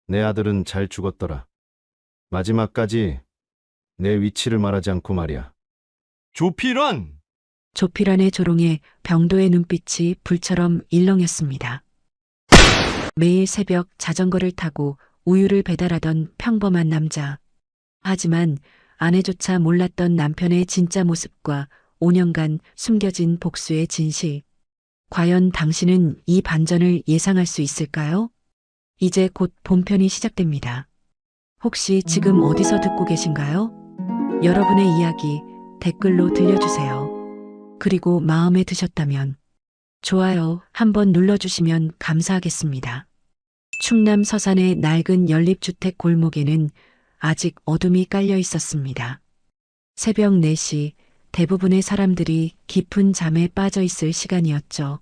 내 아들은 잘 죽었더라. 마지막까지 내 위치를 말하지 않고 말이야. 조필환! 조필환의 조롱에 병도의 눈빛이 불처럼 일렁였습니다. 매일 새벽 자전거를 타고 우유를 배달하던 평범한 남자. 하지만 아내조차 몰랐던 남편의 진짜 모습과 5년간 숨겨진 복수의 진실. 과연 당신은 이 반전을 예상할 수 있을까요? 이제 곧 본편이 시작됩니다. 혹시 지금 어디서 듣고 계신가요? 여러분의 이야기 댓글로 들려주세요. 그리고 마음에 드셨다면 좋아요 한번 눌러주시면 감사하겠습니다. 충남 서산의 낡은 연립주택 골목에는 아직 어둠이 깔려 있었습니다. 새벽 4시 대부분의 사람들이 깊은 잠에 빠져 있을 시간이었죠.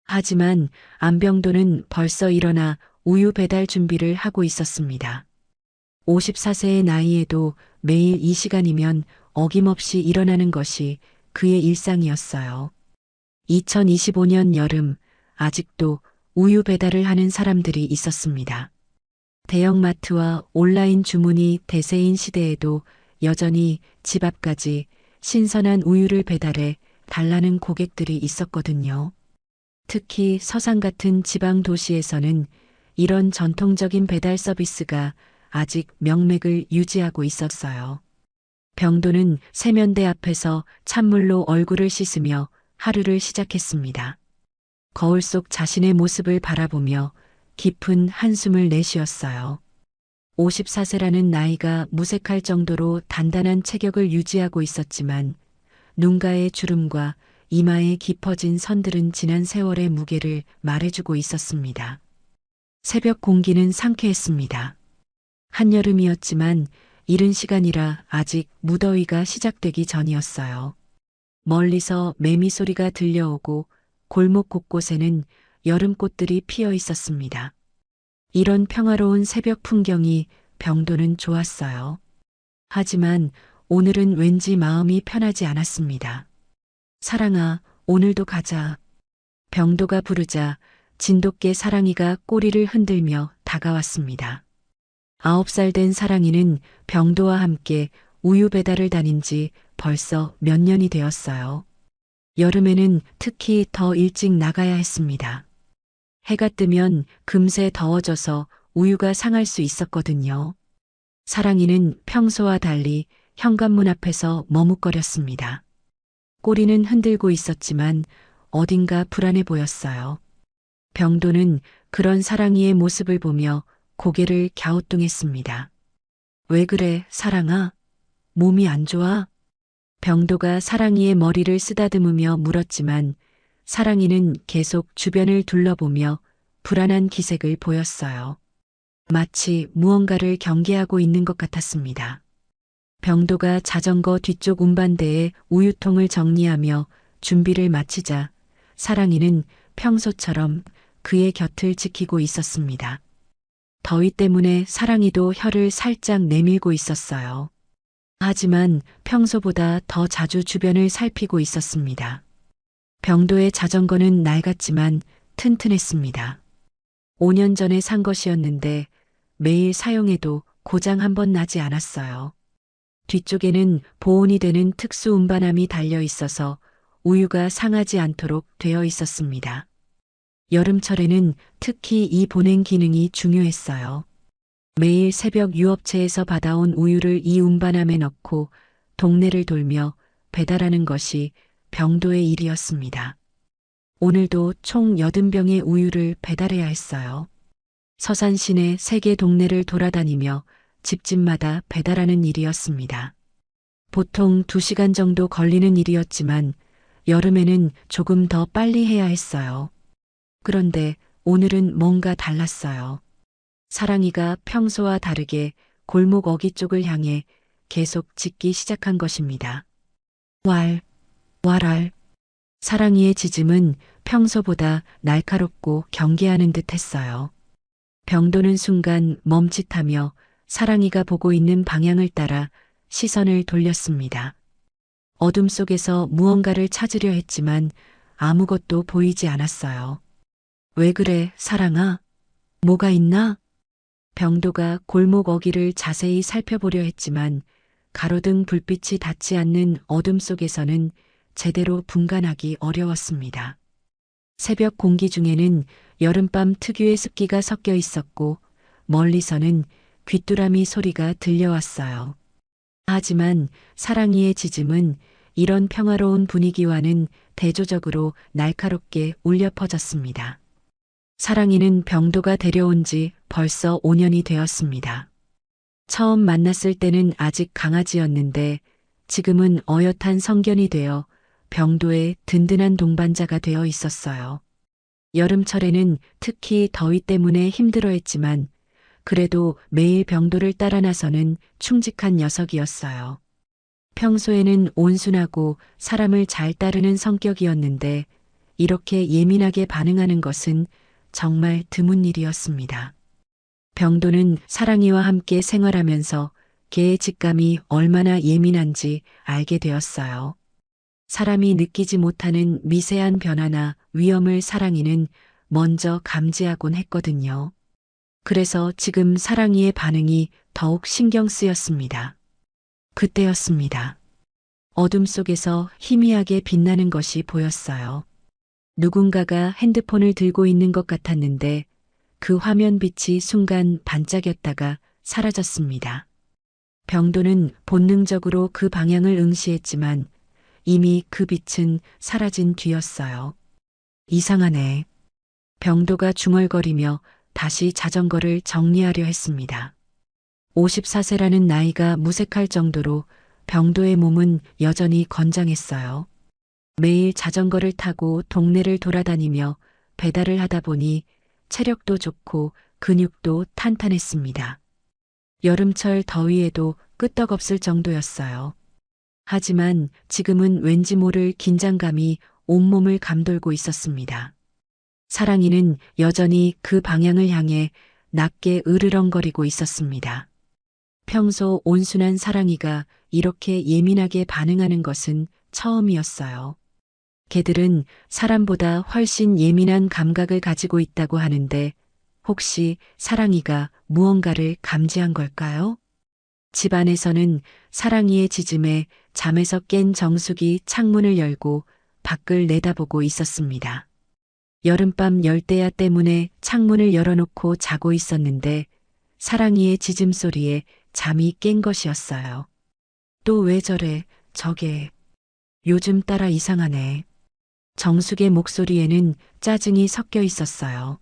하지만 안병도는 벌써 일어나 우유 배달 준비를 하고 있었습니다. 54세의 나이에도 매일 이 시간이면 어김없이 일어나는 것이 그의 일상이었어요. 2025년 여름, 아직도 우유 배달을 하는 사람들이 있었습니다. 대형마트와 온라인 주문이 대세인 시대에도 여전히 집 앞까지 신선한 우유를 배달해 달라는 고객들이 있었거든요. 특히 서산 같은 지방 도시에서는 이런 전통적인 배달 서비스가 아직 명맥을 유지하고 있었어요. 병도는 세면대 앞에서 찬물로 얼굴을 씻으며 하루를 시작했습니다. 거울 속 자신의 모습을 바라보며 깊은 한숨을 내쉬었어요. 54세라는 나이가 무색할 정도로 단단한 체격을 유지하고 있었지만 눈가의 주름과 이마에 깊어진 선들은 지난 세월의 무게를 말해주고 있었습니다. 새벽 공기는 상쾌했습니다. 한여름이었지만 이른 시간이라 아직 무더위가 시작되기 전이었어요. 멀리서 매미 소리가 들려오고 골목 곳곳에는 여름꽃들이 피어 있었습니다. 이런 평화로운 새벽 풍경이 병도는 좋았어요. 하지만 오늘은 왠지 마음이 편하지 않았습니다. 사랑아, 오늘도 가자. 병도가 부르자 진돗개 사랑이가 꼬리를 흔들며 다가왔습니다. 9살 된 사랑이는 병도와 함께 우유 배달을 다닌 지 벌써 몇 년이 되었어요. 여름에는 특히 더 일찍 나가야 했습니다. 해가 뜨면 금세 더워져서 우유가 상할 수 있었거든요. 사랑이는 평소와 달리 현관문 앞에서 머뭇거렸습니다. 꼬리는 흔들고 있었지만 어딘가 불안해 보였어요. 병도는 그런 사랑이의 모습을 보며 고개를 갸우뚱했습니다. 왜 그래, 사랑아? 몸이 안 좋아? 병도가 사랑이의 머리를 쓰다듬으며 물었지만 사랑이는 계속 주변을 둘러보며 불안한 기색을 보였어요. 마치 무언가를 경계하고 있는 것 같았습니다. 병도가 자전거 뒤쪽 운반대에 우유통을 정리하며 준비를 마치자 사랑이는 평소처럼 그의 곁을 지키고 있었습니다. 더위 때문에 사랑이도 혀를 살짝 내밀고 있었어요. 하지만 평소보다 더 자주 주변을 살피고 있었습니다. 병도의 자전거는 낡았지만 튼튼했습니다. 5년 전에 산 것이었는데 매일 사용해도 고장 한 번 나지 않았어요. 뒤쪽에는 보온이 되는 특수 운반함이 달려 있어서 우유가 상하지 않도록 되어 있었습니다. 여름철에는 특히 이 보냉 기능이 중요했어요. 매일 새벽 유업체에서 받아온 우유를 이 운반함에 넣고 동네를 돌며 배달하는 것이 병도의 일이었습니다. 오늘도 총 80병의 우유를 배달해야 했어요. 서산 시내 3개 동네를 돌아다니며 집집마다 배달하는 일이었습니다. 보통 2시간 정도 걸리는 일이었지만 여름에는 조금 더 빨리 해야 했어요. 그런데 오늘은 뭔가 달랐어요. 사랑이가 평소와 다르게 골목 어귀 쪽을 향해 계속 짖기 시작한 것입니다. 왈, 왈알. 사랑이의 짖음은 평소보다 날카롭고 경계하는 듯 했어요. 병도는 순간 멈칫하며 사랑이가 보고 있는 방향을 따라 시선을 돌렸습니다. 어둠 속에서 무언가를 찾으려 했지만 아무것도 보이지 않았어요. 왜 그래, 사랑아? 뭐가 있나? 병도가 골목 어귀를 자세히 살펴보려 했지만 가로등 불빛이 닿지 않는 어둠 속에서는 제대로 분간하기 어려웠습니다. 새벽 공기 중에는 여름밤 특유의 습기가 섞여 있었고 멀리서는 귀뚜라미 소리가 들려왔어요. 하지만 사랑이의 짖음은 이런 평화로운 분위기와는 대조적으로 날카롭게 울려 퍼졌습니다. 사랑이는 병도가 데려온 지 벌써 5년이 되었습니다. 처음 만났을 때는 아직 강아지였는데 지금은 어엿한 성견이 되어 병도의 든든한 동반자가 되어 있었어요. 여름철에는 특히 더위 때문에 힘들어했지만 그래도 매일 병도를 따라 나서는 충직한 녀석이었어요. 평소에는 온순하고 사람을 잘 따르는 성격이었는데 이렇게 예민하게 반응하는 것은 정말 드문 일이었습니다. 병도는 사랑이와 함께 생활하면서 개의 직감이 얼마나 예민한지 알게 되었어요. 사람이 느끼지 못하는 미세한 변화나 위험을 사랑이는 먼저 감지하곤 했거든요. 그래서 지금 사랑이의 반응이 더욱 신경 쓰였습니다. 그때였습니다. 어둠 속에서 희미하게 빛나는 것이 보였어요. 누군가가 핸드폰을 들고 있는 것 같았는데 그 화면 빛이 순간 반짝였다가 사라졌습니다. 병도는 본능적으로 그 방향을 응시했지만 이미 그 빛은 사라진 뒤였어요. 이상하네. 병도가 중얼거리며 다시 자전거를 정리하려 했습니다. 54세라는 나이가 무색할 정도로 병도의 몸은 여전히 건장했어요. 매일 자전거를 타고 동네를 돌아다니며 배달을 하다 보니 체력도 좋고 근육도 탄탄했습니다. 여름철 더위에도 끄떡없을 정도였어요. 하지만 지금은 왠지 모를 긴장감이 온몸을 감돌고 있었습니다. 사랑이는 여전히 그 방향을 향해 낮게 으르렁거리고 있었습니다. 평소 온순한 사랑이가 이렇게 예민하게 반응하는 것은 처음이었어요. 개들은 사람보다 훨씬 예민한 감각을 가지고 있다고 하는데 혹시 사랑이가 무언가를 감지한 걸까요? 집 안에서는 사랑이의 짖음에 잠에서 깬 정숙이 창문을 열고 밖을 내다보고 있었습니다. 여름밤 열대야 때문에 창문을 열어놓고 자고 있었는데 사랑이의 짖음 소리에 잠이 깬 것이었어요. 또 왜 저래, 저게. 요즘 따라 이상하네. 정숙의 목소리에는 짜증이 섞여 있었어요.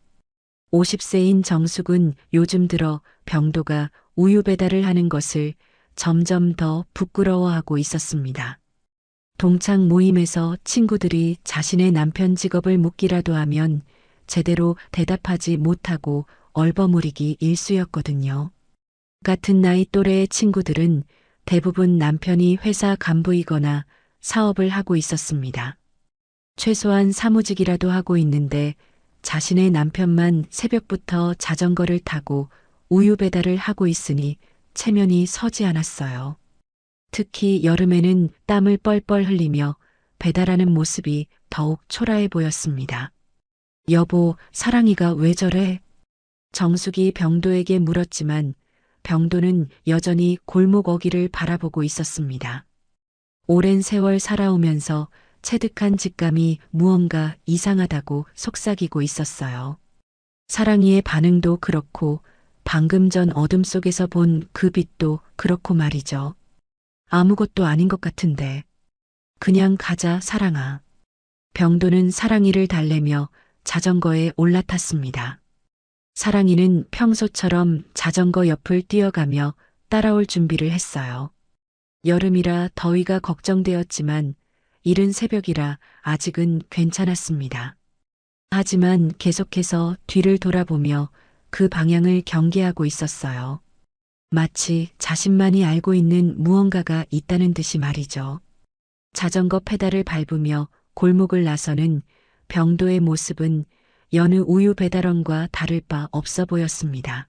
50세인 정숙은 요즘 들어 병도가 우유 배달을 하는 것을 점점 더 부끄러워하고 있었습니다. 동창 모임에서 친구들이 자신의 남편 직업을 묻기라도 하면 제대로 대답하지 못하고 얼버무리기 일쑤였거든요. 같은 나이 또래의 친구들은 대부분 남편이 회사 간부이거나 사업을 하고 있었습니다. 최소한 사무직이라도 하고 있는데 자신의 남편만 새벽부터 자전거를 타고 우유 배달을 하고 있으니 체면이 서지 않았어요. 특히 여름에는 땀을 뻘뻘 흘리며 배달하는 모습이 더욱 초라해 보였습니다. 여보, 사랑이가 왜 저래? 정숙이 병도에게 물었지만 병도는 여전히 골목 어귀를 바라보고 있었습니다. 오랜 세월 살아오면서 체득한 직감이 무언가 이상하다고 속삭이고 있었어요. 사랑이의 반응도 그렇고 방금 전 어둠 속에서 본 그 빛도 그렇고 말이죠. 아무것도 아닌 것 같은데. 그냥 가자, 사랑아. 병도는 사랑이를 달래며 자전거에 올라탔습니다. 사랑이는 평소처럼 자전거 옆을 뛰어가며 따라올 준비를 했어요. 여름이라 더위가 걱정되었지만 이른 새벽이라 아직은 괜찮았습니다. 하지만 계속해서 뒤를 돌아보며 그 방향을 경계하고 있었어요. 마치 자신만이 알고 있는 무언가가 있다는 듯이 말이죠. 자전거 페달을 밟으며 골목을 나서는 병도의 모습은 여느 우유 배달원과 다를 바 없어 보였습니다.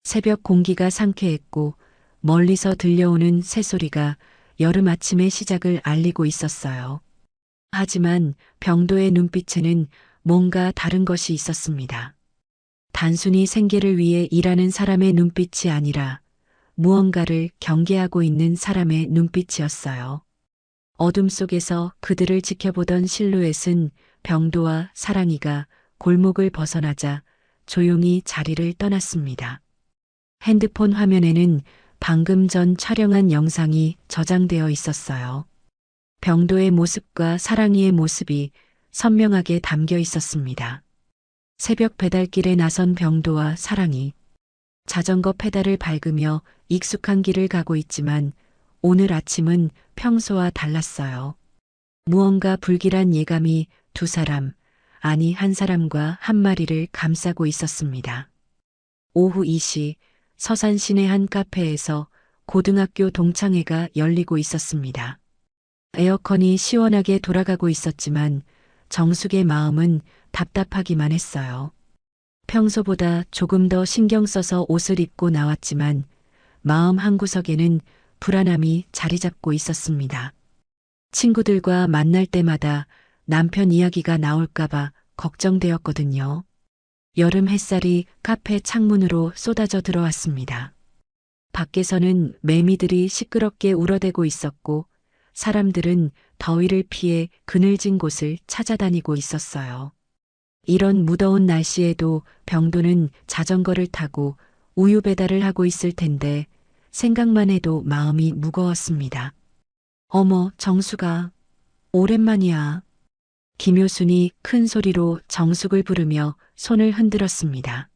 새벽 공기가 상쾌했고 멀리서 들려오는 새소리가 여름 아침의 시작을 알리고 있었어요. 하지만 병도의 눈빛에는 뭔가 다른 것이 있었습니다. 단순히 생계를 위해 일하는 사람의 눈빛이 아니라 무언가를 경계하고 있는 사람의 눈빛이었어요. 어둠 속에서 그들을 지켜보던 실루엣은 병도와 사랑이가 골목을 벗어나자 조용히 자리를 떠났습니다. 핸드폰 화면에는 방금 전 촬영한 영상이 저장되어 있었어요. 병도의 모습과 사랑이의 모습이 선명하게 담겨 있었습니다. 새벽 배달길에 나선 병도와 사랑이 자전거 페달을 밟으며 익숙한 길을 가고 있지만 오늘 아침은 평소와 달랐어요. 무언가 불길한 예감이 두 사람, 아니 한 사람과 한 마리를 감싸고 있었습니다. 오후 2시 서산 시내 한 카페에서 고등학교 동창회가 열리고 있었습니다. 에어컨이 시원하게 돌아가고 있었지만 정숙의 마음은 답답하기만 했어요. 평소보다 조금 더 신경 써서 옷을 입고 나왔지만 마음 한구석에는 불안함이 자리 잡고 있었습니다. 친구들과 만날 때마다 남편 이야기가 나올까봐 걱정되었거든요. 여름 햇살이 카페 창문으로 쏟아져 들어왔습니다. 밖에서는 매미들이 시끄럽게 울어대고 있었고 사람들은 더위를 피해 그늘진 곳을 찾아다니고 있었어요. 이런 무더운 날씨에도 병도는 자전거를 타고 우유 배달을 하고 있을 텐데 생각만 해도 마음이 무거웠습니다. 어머, 정수가 오랜만이야. 김효순이 큰 소리로 정숙을 부르며 손을 흔들었습니다.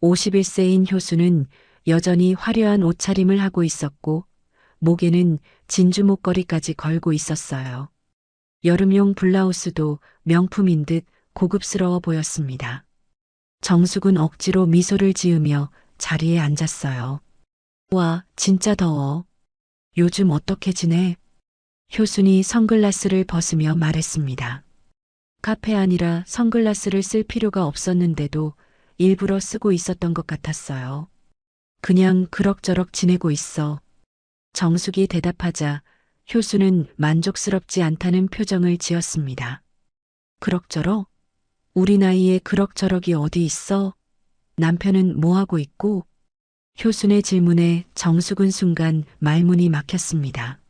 51세인 효수는 여전히 화려한 옷차림을 하고 있었고 목에는 진주 목걸이까지 걸고 있었어요. 여름용 블라우스도 명품인 듯 고급스러워 보였습니다. 정숙은 억지로 미소를 지으며 자리에 앉았어요. 와, 진짜 더워. 요즘 어떻게 지내? 효순이 선글라스를 벗으며 말했습니다. 카페 아니라 선글라스를 쓸 필요가 없었는데도 일부러 쓰고 있었던 것 같았어요. 그냥 그럭저럭 지내고 있어. 정숙이 대답하자 효수는 만족스럽지 않다는 표정을 지었습니다. 그럭저럭? 우리 나이에 그럭저럭이 어디 있어? 남편은 뭐하고 있고? 효순의 질문에 정숙은 순간 말문이 막혔습니다.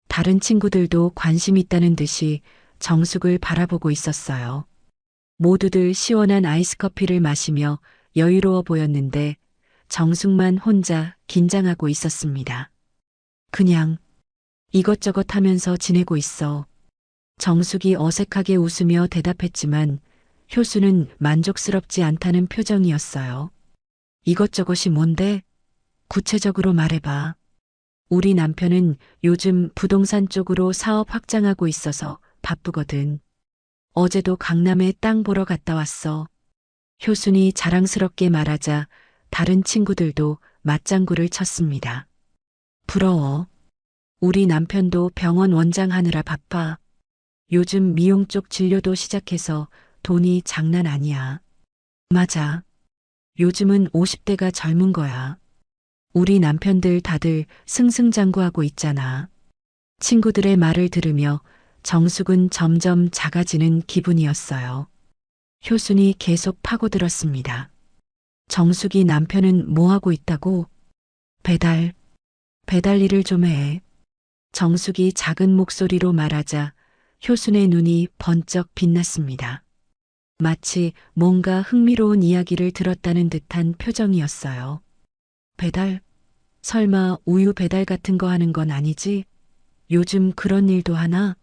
다른 친구들도 관심 있다는 듯이 정숙을 바라보고 있었어요. 모두들 시원한 아이스커피를 마시며 여유로워 보였는데 정숙만 혼자 긴장하고 있었습니다. 그냥 이것저것 하면서 지내고 있어. 정숙이 어색하게 웃으며 대답했지만 효수는 만족스럽지 않다는 표정이었어요. 이것저것이 뭔데? 구체적으로 말해봐. 우리 남편은 요즘 부동산 쪽으로 사업 확장하고 있어서 바쁘거든. 어제도 강남에 땅 보러 갔다 왔어. 효순이 자랑스럽게 말하자 다른 친구들도 맞장구를 쳤습니다. 부러워. 우리 남편도 병원 원장 하느라 바빠. 요즘 미용 쪽 진료도 시작해서 돈이 장난 아니야. 맞아. 요즘은 50대가 젊은 거야. 우리 남편들 다들 승승장구하고 있잖아. 친구들의 말을 들으며 정숙은 점점 작아지는 기분이었어요. 효순이 계속 파고들었습니다. 정숙이 남편은 뭐하고 있다고? 배달 일을 좀 해. 정숙이 작은 목소리로 말하자 효순의 눈이 번쩍 빛났습니다. 마치 뭔가 흥미로운 이야기를 들었다는 듯한 표정이었어요. 배달? 설마 우유 배달 같은 거 하는 건 아니지? 요즘 그런 일도 하나?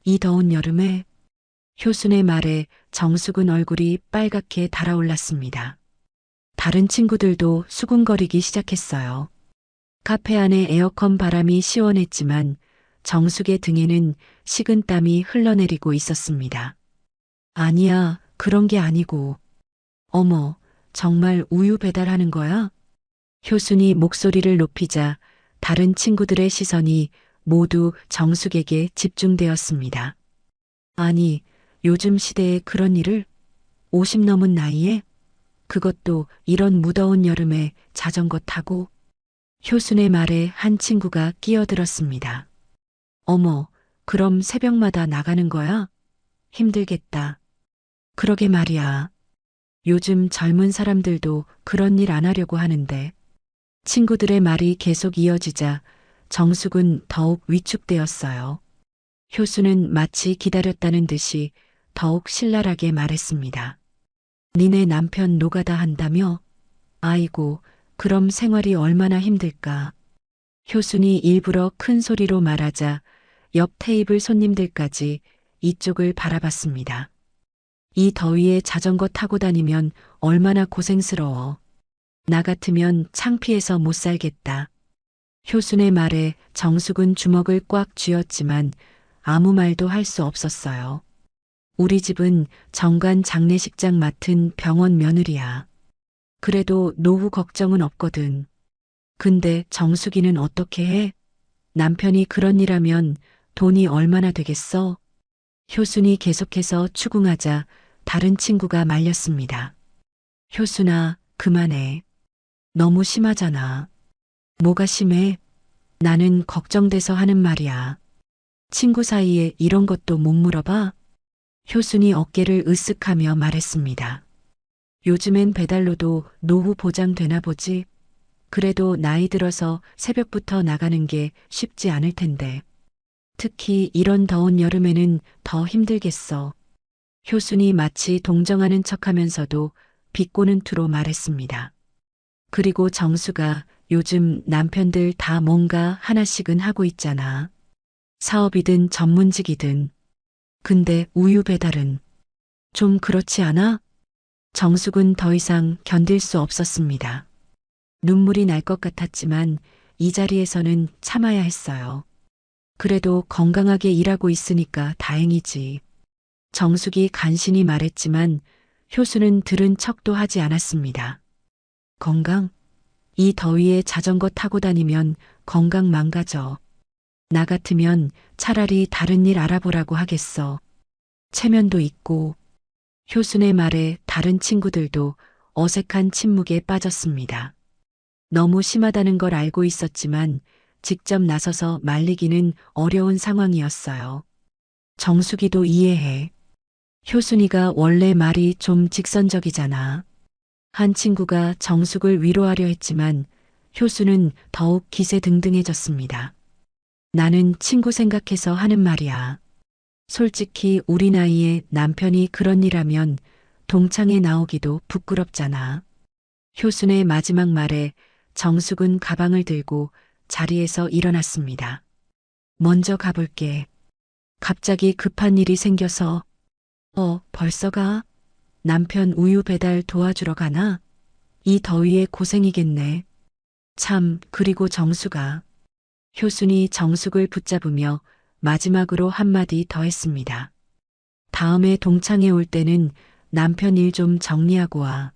이 더운 여름에? 효순의 말에 정숙은 얼굴이 빨갛게 달아올랐습니다. 다른 친구들도 수군거리기 시작했어요. 카페 안에 에어컨 바람이 시원했지만 정숙의 등에는 식은 땀이 흘러내리고 있었습니다. 아니야, 그런 게 아니고. 어머, 정말 우유 배달하는 거야? 효순이 목소리를 높이자 다른 친구들의 시선이 모두 정숙에게 집중되었습니다. 아니, 요즘 시대에 그런 일을? 50 넘은 나이에? 그것도 이런 무더운 여름에 자전거 타고? 효순의 말에 한 친구가 끼어들었습니다. 어머, 그럼 새벽마다 나가는 거야? 힘들겠다. 그러게 말이야. 요즘 젊은 사람들도 그런 일 안 하려고 하는데 친구들의 말이 계속 이어지자 정숙은 더욱 위축되었어요. 효수는 마치 기다렸다는 듯이 더욱 신랄하게 말했습니다. 니네 남편 노가다 한다며? 아이고, 그럼 생활이 얼마나 힘들까? 효순이 일부러 큰 소리로 말하자 옆 테이블 손님들까지 이쪽을 바라봤습니다. 이 더위에 자전거 타고 다니면 얼마나 고생스러워. 나 같으면 창피해서 못 살겠다. 효순의 말에 정숙은 주먹을 꽉 쥐었지만 아무 말도 할 수 없었어요. 우리 집은 정관 장례식장 맡은 병원 며느리야. 그래도 노후 걱정은 없거든. 근데 정숙이는 어떻게 해? 남편이 그런 일 하면 돈이 얼마나 되겠어? 효순이 계속해서 추궁하자 다른 친구가 말렸습니다. 효순아, 그만해. 너무 심하잖아. 뭐가 심해? 나는 걱정돼서 하는 말이야. 친구 사이에 이런 것도 못 물어봐? 효순이 어깨를 으쓱하며 말했습니다. 요즘엔 배달로도 노후 보장되나 보지? 그래도 나이 들어서 새벽부터 나가는 게 쉽지 않을 텐데. 특히 이런 더운 여름에는 더 힘들겠어. 효순이 마치 동정하는 척하면서도 비꼬는 투로 말했습니다. 그리고 정수가 요즘 남편들 다 뭔가 하나씩은 하고 있잖아. 사업이든 전문직이든. 근데 우유 배달은 좀 그렇지 않아? 정숙은 더 이상 견딜 수 없었습니다. 눈물이 날 것 같았지만 이 자리에서는 참아야 했어요. 그래도 건강하게 일하고 있으니까 다행이지. 정숙이 간신히 말했지만 효수는 들은 척도 하지 않았습니다. 건강? 이 더위에 자전거 타고 다니면 건강 망가져. 나 같으면 차라리 다른 일 알아보라고 하겠어. 체면도 있고. 효순의 말에 다른 친구들도 어색한 침묵에 빠졌습니다. 너무 심하다는 걸 알고 있었지만 직접 나서서 말리기는 어려운 상황이었어요. 정숙이도 이해해. 효순이가 원래 말이 좀 직선적이잖아. 한 친구가 정숙을 위로하려 했지만 효수는 더욱 기세등등해졌습니다. 나는 친구 생각해서 하는 말이야. 솔직히 우리 나이에 남편이 그런 일 하면 동창회 나오기도 부끄럽잖아. 효순의 마지막 말에 정숙은 가방을 들고 자리에서 일어났습니다. 먼저 가볼게. 갑자기 급한 일이 생겨서. 벌써 가? 남편 우유 배달 도와주러 가나? 이 더위에 고생이겠네. 참, 그리고 정수가. 효순이 정숙을 붙잡으며 마지막으로 한마디 더 했습니다. 다음에 동창회 올 때는 남편 일 좀 정리하고 와.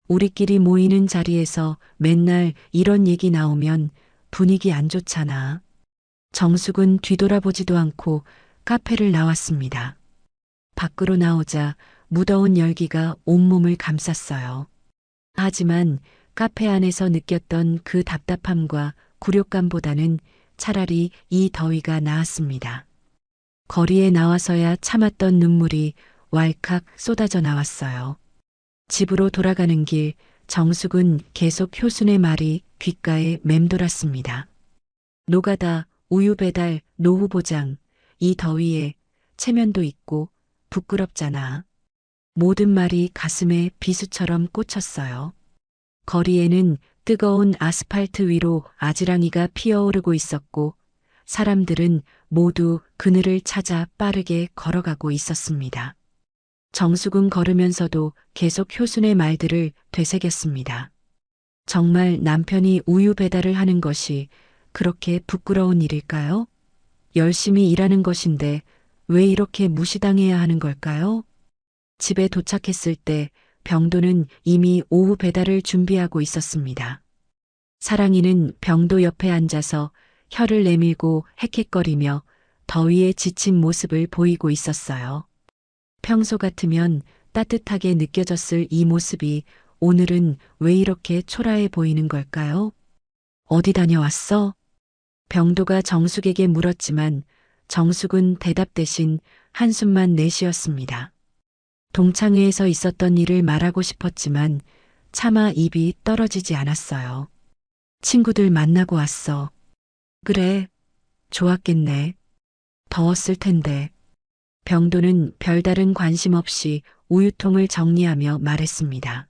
우리끼리 모이는 자리에서 맨날 이런 얘기 나오면 분위기 안 좋잖아. 정숙은 뒤돌아보지도 않고 카페를 나왔습니다. 밖으로 나오자 무더운 열기가 온몸을 감쌌어요. 하지만 카페 안에서 느꼈던 그 답답함과 굴욕감보다는 차라리 이 더위가 나았습니다. 거리에 나와서야 참았던 눈물이 왈칵 쏟아져 나왔어요. 집으로 돌아가는 길 정숙은 계속 효순의 말이 귓가에 맴돌았습니다. 노가다, 우유 배달, 노후 보장, 이 더위에 체면도 있고 부끄럽잖아. 모든 말이 가슴에 비수처럼 꽂혔어요. 거리에는 뜨거운 아스팔트 위로 아지랑이가 피어오르고 있었고 사람들은 모두 그늘을 찾아 빠르게 걸어가고 있었습니다. 정숙은 걸으면서도 계속 효순의 말들을 되새겼습니다. 정말 남편이 우유 배달을 하는 것이 그렇게 부끄러운 일일까요? 열심히 일하는 것인데 왜 이렇게 무시당해야 하는 걸까요? 집에 도착했을 때 병도는 이미 오후 배달을 준비하고 있었습니다. 사랑이는 병도 옆에 앉아서 혀를 내밀고 헥헥거리며 더위에 지친 모습을 보이고 있었어요. 평소 같으면 따뜻하게 느껴졌을 이 모습이 오늘은 왜 이렇게 초라해 보이는 걸까요? 어디 다녀왔어? 병도가 정숙에게 물었지만 정숙은 대답 대신 한숨만 내쉬었습니다. 동창회에서 있었던 일을 말하고 싶었지만 차마 입이 떨어지지 않았어요. 친구들 만나고 왔어. 그래, 좋았겠네. 더웠을 텐데. 병도는 별다른 관심 없이 우유통을 정리하며 말했습니다.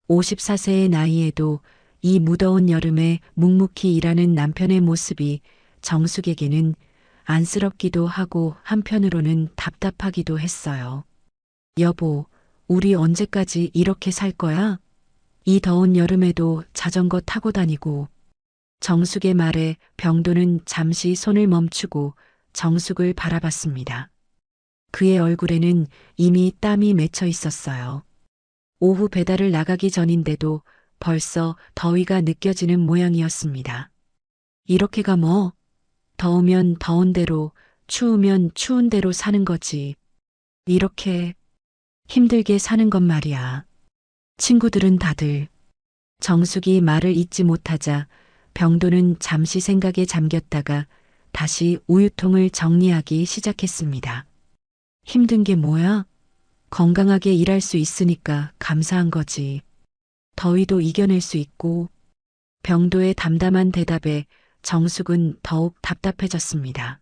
54세의 나이에도 이 무더운 여름에 묵묵히 일하는 남편의 모습이 정숙에게는 안쓰럽기도 하고 한편으로는 답답하기도 했어요. 여보, 우리 언제까지 이렇게 살 거야? 이 더운 여름에도 자전거 타고 다니고. 정숙의 말에 병도는 잠시 손을 멈추고 정숙을 바라봤습니다. 그의 얼굴에는 이미 땀이 맺혀 있었어요. 오후 배달을 나가기 전인데도 벌써 더위가 느껴지는 모양이었습니다. 이렇게가 뭐? 더우면 더운 대로, 추우면 추운 대로 사는 거지. 이렇게 힘들게 사는 건 말이야. 친구들은 다들. 정숙이 말을 잇지 못하자 병도는 잠시 생각에 잠겼다가 다시 우유통을 정리하기 시작했습니다. 힘든 게 뭐야? 건강하게 일할 수 있으니까 감사한 거지. 더위도 이겨낼 수 있고. 병도의 담담한 대답에 정숙은 더욱 답답해졌습니다.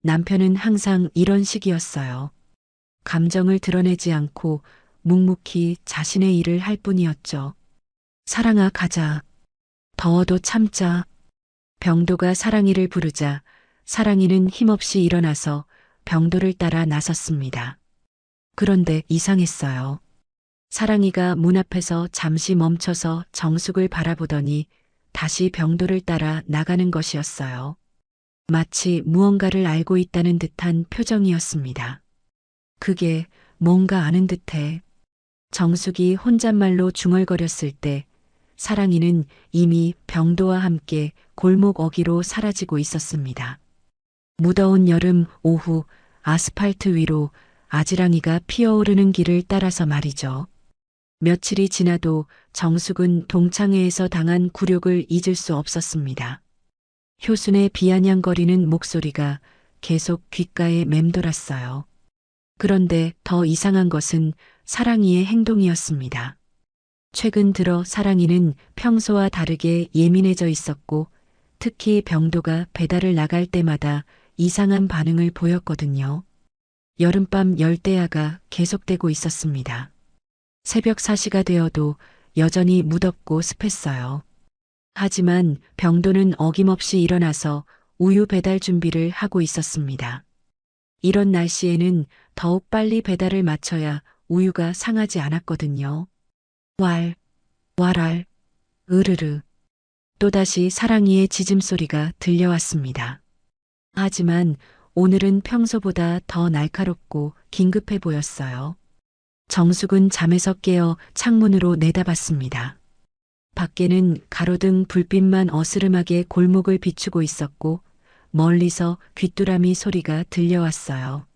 남편은 항상 이런 식이었어요. 감정을 드러내지 않고 묵묵히 자신의 일을 할 뿐이었죠. 사랑아, 가자. 더워도 참자. 병도가 사랑이를 부르자 사랑이는 힘없이 일어나서 병도를 따라 나섰습니다. 그런데 이상했어요. 사랑이가 문 앞에서 잠시 멈춰서 정숙을 바라보더니 다시 병도를 따라 나가는 것이었어요. 마치 무언가를 알고 있다는 듯한 표정이었습니다. 그게 뭔가 아는 듯해. 정숙이 혼잣말로 중얼거렸을 때 사랑이는 이미 병도와 함께 골목 어귀로 사라지고 있었습니다. 무더운 여름 오후 아스팔트 위로 아지랑이가 피어오르는 길을 따라서 말이죠. 며칠이 지나도 정숙은 동창회에서 당한 굴욕을 잊을 수 없었습니다. 효순의 비아냥거리는 목소리가 계속 귓가에 맴돌았어요. 그런데 더 이상한 것은 사랑이의 행동이었습니다. 최근 들어 사랑이는 평소와 다르게 예민해져 있었고 특히 병도가 배달을 나갈 때마다 이상한 반응을 보였거든요. 여름밤 열대야가 계속되고 있었습니다. 새벽 4시가 되어도 여전히 무덥고 습했어요. 하지만 병도는 어김없이 일어나서 우유 배달 준비를 하고 있었습니다. 이런 날씨에는 더욱 빨리 배달을 마쳐야 우유가 상하지 않았거든요. 왈, 왈알, 으르르. 또다시 사랑이의 짖음소리가 들려왔습니다. 하지만 오늘은 평소보다 더 날카롭고 긴급해 보였어요. 정숙은 잠에서 깨어 창문으로 내다봤습니다. 밖에는 가로등 불빛만 어스름하게 골목을 비추고 있었고 멀리서 귀뚜라미 소리가 들려왔어요.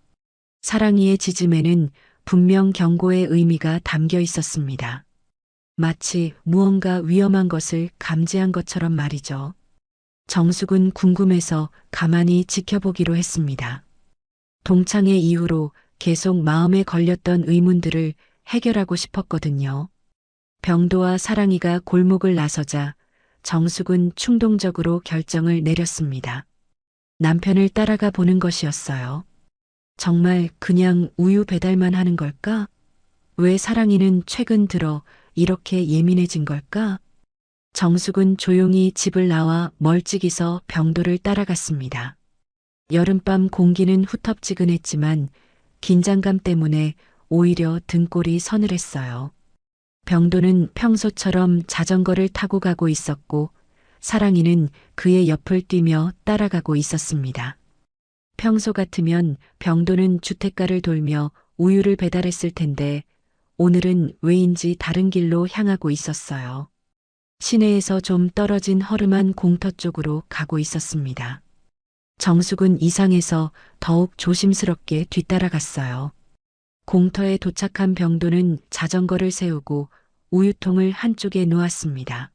사랑이의 짖음에는 분명 경고의 의미가 담겨 있었습니다. 마치 무언가 위험한 것을 감지한 것처럼 말이죠. 정숙은 궁금해서 가만히 지켜보기로 했습니다. 동창회 이후로 계속 마음에 걸렸던 의문들을 해결하고 싶었거든요. 병도와 사랑이가 골목을 나서자 정숙은 충동적으로 결정을 내렸습니다. 남편을 따라가 보는 것이었어요. 정말 그냥 우유 배달만 하는 걸까? 왜 사랑이는 최근 들어 이렇게 예민해진 걸까? 정숙은 조용히 집을 나와 멀찍이서 병도를 따라갔습니다. 여름밤 공기는 후텁지근했지만 긴장감 때문에 오히려 등골이 서늘했어요. 병도는 평소처럼 자전거를 타고 가고 있었고 사랑이는 그의 옆을 뛰며 따라가고 있었습니다. 평소 같으면 병도는 주택가를 돌며 우유를 배달했을 텐데 오늘은 왜인지 다른 길로 향하고 있었어요. 시내에서 좀 떨어진 허름한 공터 쪽으로 가고 있었습니다. 정숙은 이상해서 더욱 조심스럽게 뒤따라갔어요. 공터에 도착한 병도는 자전거를 세우고 우유통을 한쪽에 놓았습니다.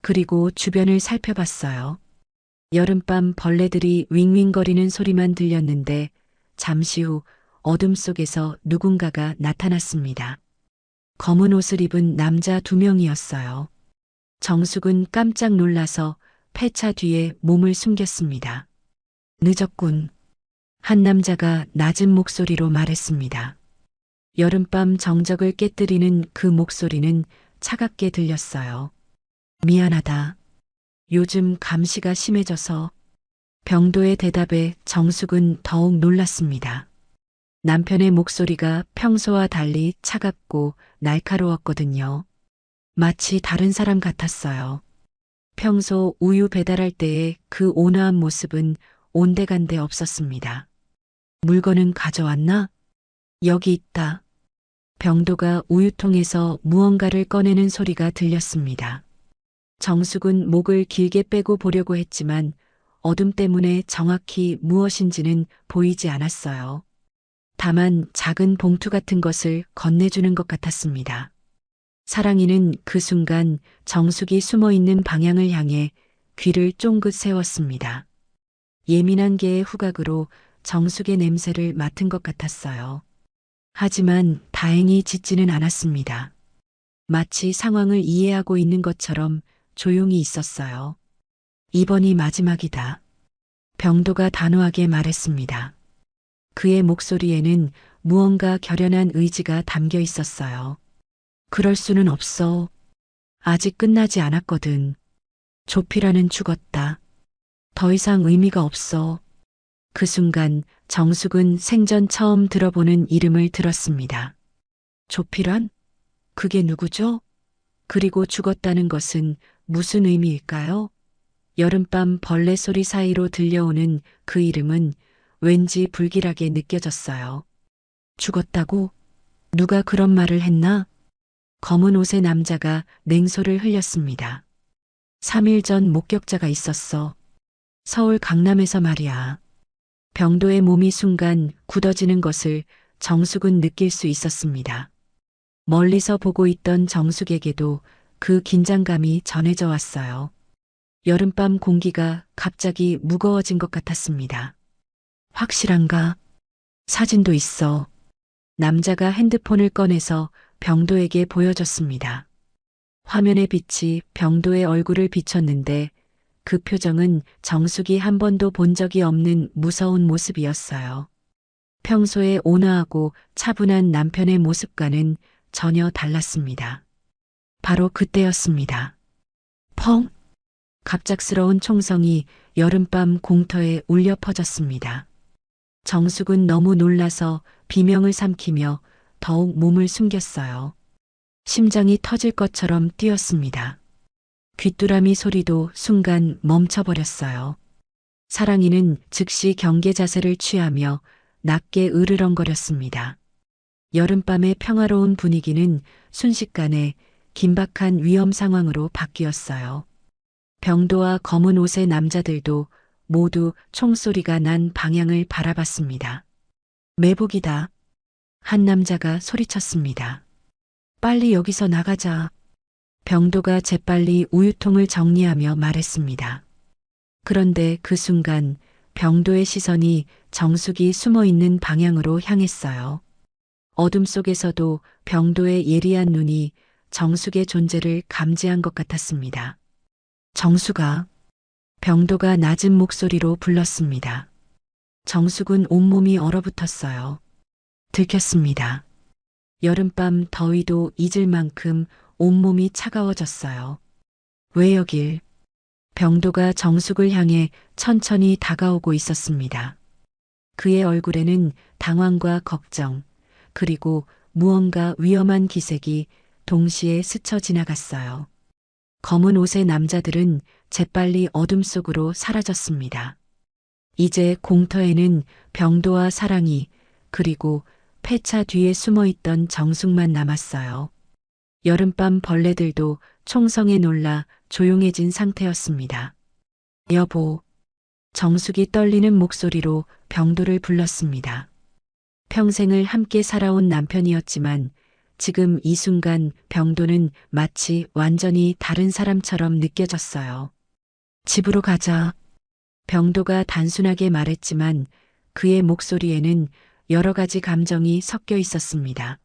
그리고 주변을 살펴봤어요. 여름밤 벌레들이 윙윙거리는 소리만 들렸는데 잠시 후 어둠 속에서 누군가가 나타났습니다. 검은 옷을 입은 남자 2명이었어요. 정숙은 깜짝 놀라서 폐차 뒤에 몸을 숨겼습니다. 늦었군. 한 남자가 낮은 목소리로 말했습니다. 여름밤 정적을 깨뜨리는 그 목소리는 차갑게 들렸어요. 미안하다. 요즘 감시가 심해져서. 병도의 대답에 정숙은 더욱 놀랐습니다. 남편의 목소리가 평소와 달리 차갑고 날카로웠거든요. 마치 다른 사람 같았어요. 평소 우유 배달할 때의 그 온화한 모습은 온데간데 없었습니다. 물건은 가져왔나? 여기 있다. 병도가 우유통에서 무언가를 꺼내는 소리가 들렸습니다. 정숙은 목을 길게 빼고 보려고 했지만 어둠 때문에 정확히 무엇인지는 보이지 않았어요. 다만 작은 봉투 같은 것을 건네주는 것 같았습니다. 사랑이는 그 순간 정숙이 숨어 있는 방향을 향해 귀를 쫑긋 세웠습니다. 예민한 개의 후각으로 정숙의 냄새를 맡은 것 같았어요. 하지만 다행히 짖지는 않았습니다. 마치 상황을 이해하고 있는 것처럼 조용히 있었어요. 이번이 마지막이다. 병도가 단호하게 말했습니다. 그의 목소리에는 무언가 결연한 의지가 담겨 있었어요. 그럴 수는 없어. 아직 끝나지 않았거든. 조피라는 죽었다. 더 이상 의미가 없어. 그 순간 정숙은 생전 처음 들어보는 이름을 들었습니다. 조피란? 그게 누구죠? 그리고 죽었다는 것은 무슨 의미일까요? 여름밤 벌레 소리 사이로 들려오는 그 이름은 왠지 불길하게 느껴졌어요. 죽었다고? 누가 그런 말을 했나? 검은 옷의 남자가 냉소를 흘렸습니다. 3일 전 목격자가 있었어. 서울 강남에서 말이야. 병도의 몸이 순간 굳어지는 것을 정숙은 느낄 수 있었습니다. 멀리서 보고 있던 정숙에게도 그 긴장감이 전해져 왔어요. 여름밤 공기가 갑자기 무거워진 것 같았습니다. 확실한가? 사진도 있어. 남자가 핸드폰을 꺼내서 병도에게 보여줬습니다. 화면의 빛이 병도의 얼굴을 비췄는데 그 표정은 정숙이 한 번도 본 적이 없는 무서운 모습이었어요. 평소에 온화하고 차분한 남편의 모습과는 전혀 달랐습니다. 바로 그때였습니다. 펑! 갑작스러운 총성이 여름밤 공터에 울려 퍼졌습니다. 정숙은 너무 놀라서 비명을 삼키며 더욱 몸을 숨겼어요. 심장이 터질 것처럼 뛰었습니다. 귀뚜라미 소리도 순간 멈춰버렸어요. 사랑이는 즉시 경계 자세를 취하며 낮게 으르렁거렸습니다. 여름밤의 평화로운 분위기는 순식간에 긴박한 위험 상황으로 바뀌었어요. 병도와 검은 옷의 남자들도 모두 총소리가 난 방향을 바라봤습니다. 매복이다. 한 남자가 소리쳤습니다. 빨리 여기서 나가자. 병도가 재빨리 우유통을 정리하며 말했습니다. 그런데 그 순간 병도의 시선이 정숙이 숨어 있는 방향으로 향했어요. 어둠 속에서도 병도의 예리한 눈이 정숙의 존재를 감지한 것 같았습니다. 정숙아. 병도가 낮은 목소리로 불렀습니다. 정숙은 온몸이 얼어붙었어요. 들켰습니다. 여름밤 더위도 잊을 만큼 온몸이 차가워졌어요. 왜 여길? 병도가 정숙을 향해 천천히 다가오고 있었습니다. 그의 얼굴에는 당황과 걱정, 그리고 무언가 위험한 기색이 동시에 스쳐 지나갔어요. 검은 옷의 남자들은 재빨리 어둠 속으로 사라졌습니다. 이제 공터에는 병도와 사랑이 그리고 폐차 뒤에 숨어 있던 정숙만 남았어요. 여름밤 벌레들도 총성에 놀라 조용해진 상태였습니다. 여보, 정숙이 떨리는 목소리로 병도를 불렀습니다. 평생을 함께 살아온 남편이었지만 지금 이 순간 병도는 마치 완전히 다른 사람처럼 느껴졌어요. 집으로 가자. 병도가 단순하게 말했지만 그의 목소리에는 여러 가지 감정이 섞여 있었습니다.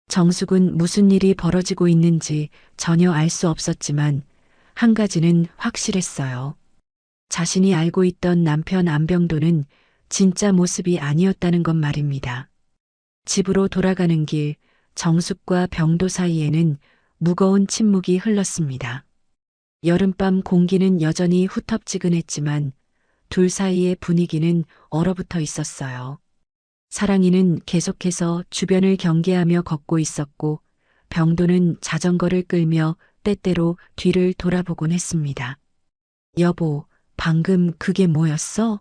정숙은 무슨 일이 벌어지고 있는지 전혀 알 수 없었지만 한 가지는 확실했어요. 자신이 알고 있던 남편 안병도는 진짜 모습이 아니었다는 것 말입니다. 집으로 돌아가는 길, 정숙과 병도 사이에는 무거운 침묵이 흘렀습니다. 여름밤 공기는 여전히 후텁지근했지만 둘 사이의 분위기는 얼어붙어 있었어요. 사랑이는 계속해서 주변을 경계하며 걷고 있었고 병도는 자전거를 끌며 때때로 뒤를 돌아보곤 했습니다. 여보, 방금 그게 뭐였어?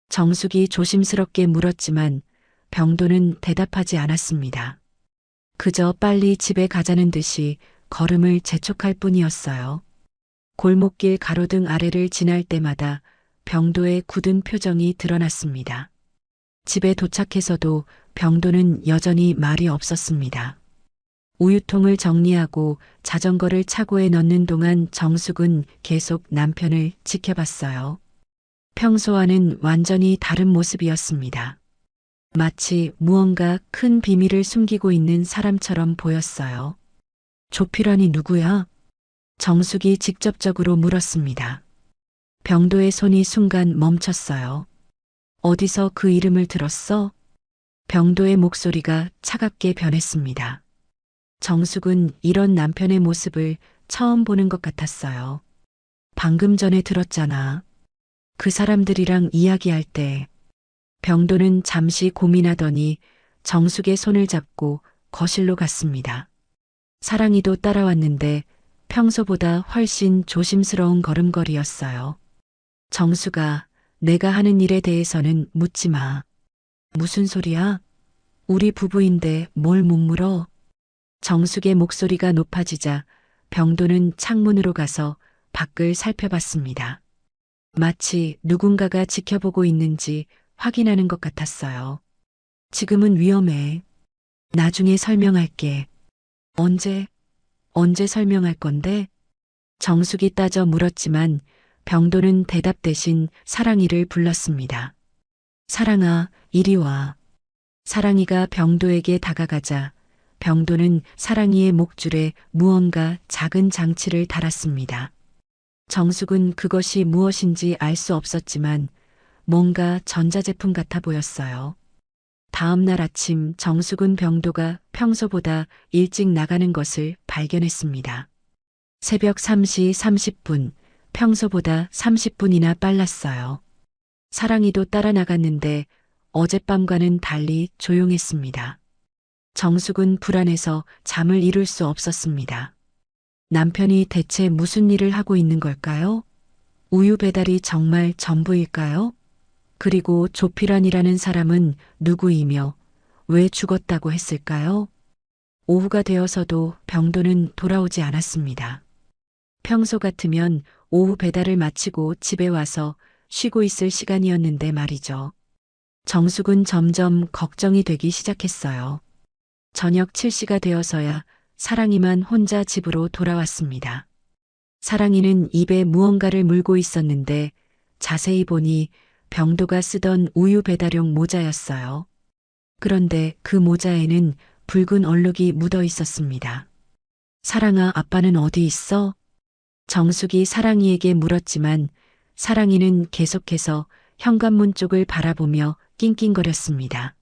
정숙이 조심스럽게 물었지만 병도는 대답하지 않았습니다. 그저 빨리 집에 가자는 듯이 걸음을 재촉할 뿐이었어요. 골목길 가로등 아래를 지날 때마다 병도의 굳은 표정이 드러났습니다. 집에 도착해서도 병도는 여전히 말이 없었습니다. 우유통을 정리하고 자전거를 차고에 넣는 동안 정숙은 계속 남편을 지켜봤어요. 평소와는 완전히 다른 모습이었습니다. 마치 무언가 큰 비밀을 숨기고 있는 사람처럼 보였어요. 조필환이 누구야? 정숙이 직접적으로 물었습니다. 병도의 손이 순간 멈췄어요. 어디서 그 이름을 들었어? 병도의 목소리가 차갑게 변했습니다. 정숙은 이런 남편의 모습을 처음 보는 것 같았어요. 방금 전에 들었잖아. 그 사람들이랑 이야기할 때. 병도는 잠시 고민하더니 정숙의 손을 잡고 거실로 갔습니다. 사랑이도 따라왔는데 평소보다 훨씬 조심스러운 걸음걸이였어요. 정숙아, 내가 하는 일에 대해서는 묻지 마. 무슨 소리야? 우리 부부인데 뭘 못 물어? 정숙의 목소리가 높아지자 병도는 창문으로 가서 밖을 살펴봤습니다. 마치 누군가가 지켜보고 있는지 확인하는 것 같았어요. 지금은 위험해. 나중에 설명할게. 언제 설명할 건데? 정숙이 따져 물었지만 병도는 대답 대신 사랑이를 불렀습니다. 사랑아, 이리 와. 사랑이가 병도에게 다가가자 병도는 사랑이의 목줄에 무언가 작은 장치를 달았습니다. 정숙은 그것이 무엇인지 알 수 없었지만 뭔가 전자제품 같아 보였어요. 다음 날 아침 정숙은 병도가 평소보다 일찍 나가는 것을 발견했습니다. 새벽 3시 30분, 평소보다 30분이나 빨랐어요. 사랑이도 따라 나갔는데 어젯밤과는 달리 조용했습니다. 정숙은 불안해서 잠을 이룰 수 없었습니다. 남편이 대체 무슨 일을 하고 있는 걸까요? 우유 배달이 정말 전부일까요? 그리고 조필환이라는 사람은 누구이며 왜 죽었다고 했을까요? 오후가 되어서도 병도는 돌아오지 않았습니다. 평소 같으면 오후 배달을 마치고 집에 와서 쉬고 있을 시간이었는데 말이죠. 정숙은 점점 걱정이 되기 시작했어요. 저녁 7시가 되어서야 사랑이만 혼자 집으로 돌아왔습니다. 사랑이는 입에 무언가를 물고 있었는데 자세히 보니 병도가 쓰던 우유 배달용 모자였어요. 그런데 그 모자에는 붉은 얼룩이 묻어 있었습니다. 사랑아, 아빠는 어디 있어? 정숙이 사랑이에게 물었지만 사랑이는 계속해서 현관문 쪽을 바라보며 낑낑거렸습니다.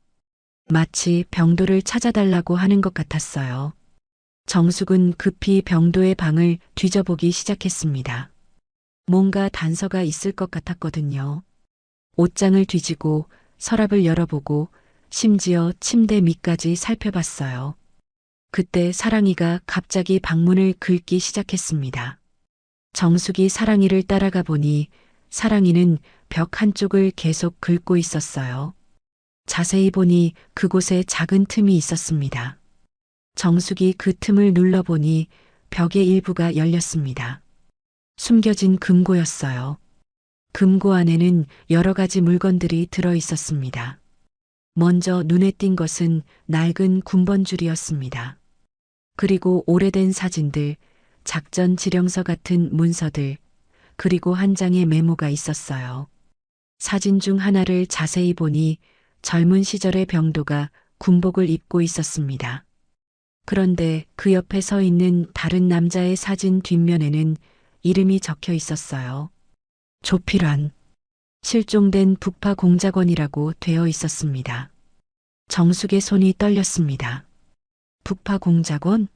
마치 병도를 찾아달라고 하는 것 같았어요. 정숙은 급히 병도의 방을 뒤져보기 시작했습니다. 뭔가 단서가 있을 것 같았거든요. 옷장을 뒤지고 서랍을 열어보고 심지어 침대 밑까지 살펴봤어요. 그때 사랑이가 갑자기 방문을 긁기 시작했습니다. 정숙이 사랑이를 따라가 보니 사랑이는 벽 한쪽을 계속 긁고 있었어요. 자세히 보니 그곳에 작은 틈이 있었습니다. 정숙이 그 틈을 눌러보니 벽의 일부가 열렸습니다. 숨겨진 금고였어요. 금고 안에는 여러 가지 물건들이 들어 있었습니다. 먼저 눈에 띈 것은 낡은 군번줄이었습니다. 그리고 오래된 사진들, 작전 지령서 같은 문서들, 그리고 한 장의 메모가 있었어요. 사진 중 하나를 자세히 보니 젊은 시절의 병도가 군복을 입고 있었습니다. 그런데 그 옆에 서 있는 다른 남자의 사진 뒷면에는 이름이 적혀 있었어요. 조필환. 실종된 북파 공작원이라고 되어 있었습니다. 정숙의 손이 떨렸습니다. 북파 공작원?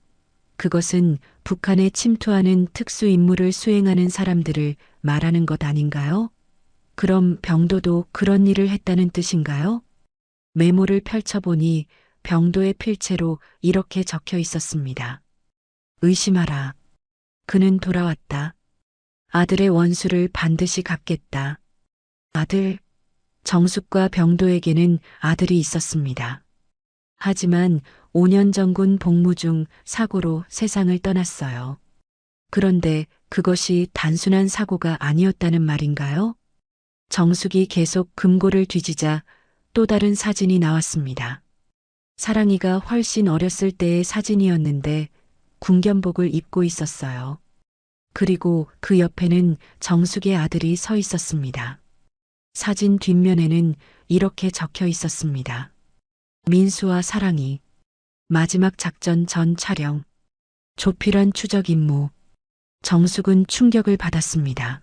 그것은 북한에 침투하는 특수 임무를 수행하는 사람들을 말하는 것 아닌가요? 그럼 병도도 그런 일을 했다는 뜻인가요? 메모를 펼쳐보니 병도의 필체로 이렇게 적혀 있었습니다. 의심하라. 그는 돌아왔다. 아들의 원수를 반드시 갚겠다. 아들. 정숙과 병도에게는 아들이 있었습니다. 하지만 5년 전군 복무 중 사고로 세상을 떠났어요. 그런데 그것이 단순한 사고가 아니었다는 말인가요? 정숙이 계속 금고를 뒤지자 또 다른 사진이 나왔습니다. 사랑이가 훨씬 어렸을 때의 사진이었는데 군견복을 입고 있었어요. 그리고 그 옆에는 정숙의 아들이 서 있었습니다. 사진 뒷면에는 이렇게 적혀 있었습니다. 민수와 사랑이. 마지막 작전 전 촬영. 조필환 추적 임무. 정숙은 충격을 받았습니다.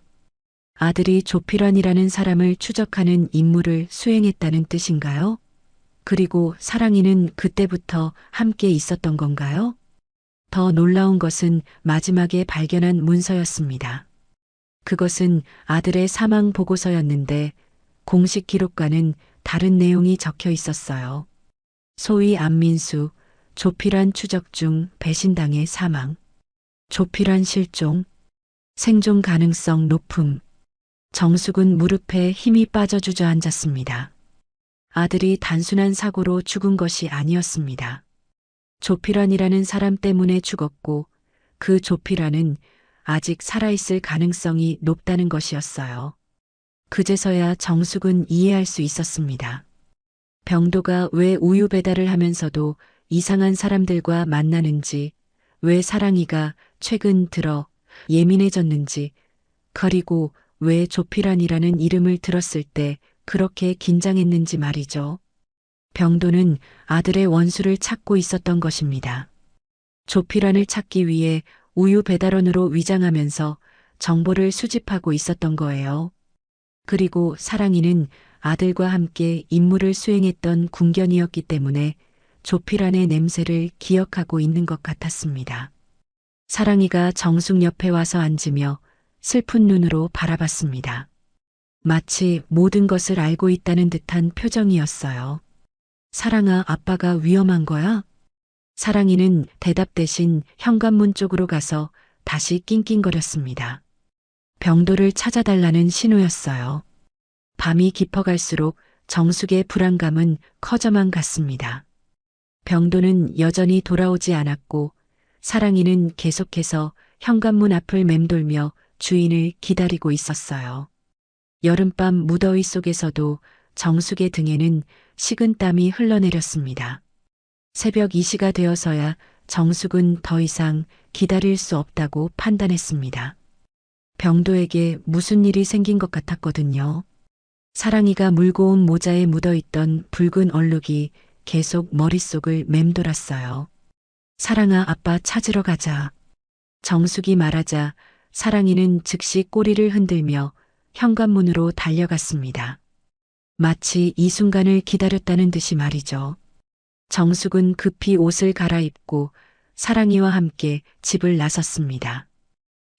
아들이 조필환이라는 사람을 추적하는 임무를 수행했다는 뜻인가요? 그리고 사랑이는 그때부터 함께 있었던 건가요? 더 놀라운 것은 마지막에 발견한 문서였습니다. 그것은 아들의 사망 보고서였는데 공식 기록과는 다른 내용이 적혀 있었어요. 소위 안민수, 조필환 추적 중 배신당해 사망. 조필환 실종. 생존 가능성 높음. 정숙은 무릎에 힘이 빠져 주저앉았습니다. 아들이 단순한 사고로 죽은 것이 아니었습니다. 조필환이라는 사람 때문에 죽었고 그 조필환은 아직 살아있을 가능성이 높다는 것이었어요. 그제서야 정숙은 이해할 수 있었습니다. 병도가 왜 우유 배달을 하면서도 이상한 사람들과 만나는지, 왜 사랑이가 최근 들어 예민해졌는지, 그리고 왜 조필환이라는 이름을 들었을 때 그렇게 긴장했는지 말이죠. 병도는 아들의 원수를 찾고 있었던 것입니다. 조필환을 찾기 위해 우유 배달원으로 위장하면서 정보를 수집하고 있었던 거예요. 그리고 사랑이는 아들과 함께 임무를 수행했던 군견이었기 때문에 조필환의 냄새를 기억하고 있는 것 같았습니다. 사랑이가 정숙 옆에 와서 앉으며 슬픈 눈으로 바라봤습니다. 마치 모든 것을 알고 있다는 듯한 표정이었어요. 사랑아, 아빠가 위험한 거야? 사랑이는 대답 대신 현관문 쪽으로 가서 다시 낑낑거렸습니다. 병도를 찾아달라는 신호였어요. 밤이 깊어갈수록 정숙의 불안감은 커져만 갔습니다. 병도는 여전히 돌아오지 않았고 사랑이는 계속해서 현관문 앞을 맴돌며 주인을 기다리고 있었어요. 여름밤 무더위 속에서도 정숙의 등에는 식은땀이 흘러내렸습니다. 새벽 2시가 되어서야 정숙은 더 이상 기다릴 수 없다고 판단했습니다. 병도에게 무슨 일이 생긴 것 같았거든요. 사랑이가 물고 온 모자에 묻어있던 붉은 얼룩이 계속 머릿속을 맴돌았어요. 사랑아, 아빠 찾으러 가자. 정숙이 말하자 사랑이는 즉시 꼬리를 흔들며 현관문으로 달려갔습니다. 마치 이 순간을 기다렸다는 듯이 말이죠. 정숙은 급히 옷을 갈아입고 사랑이와 함께 집을 나섰습니다.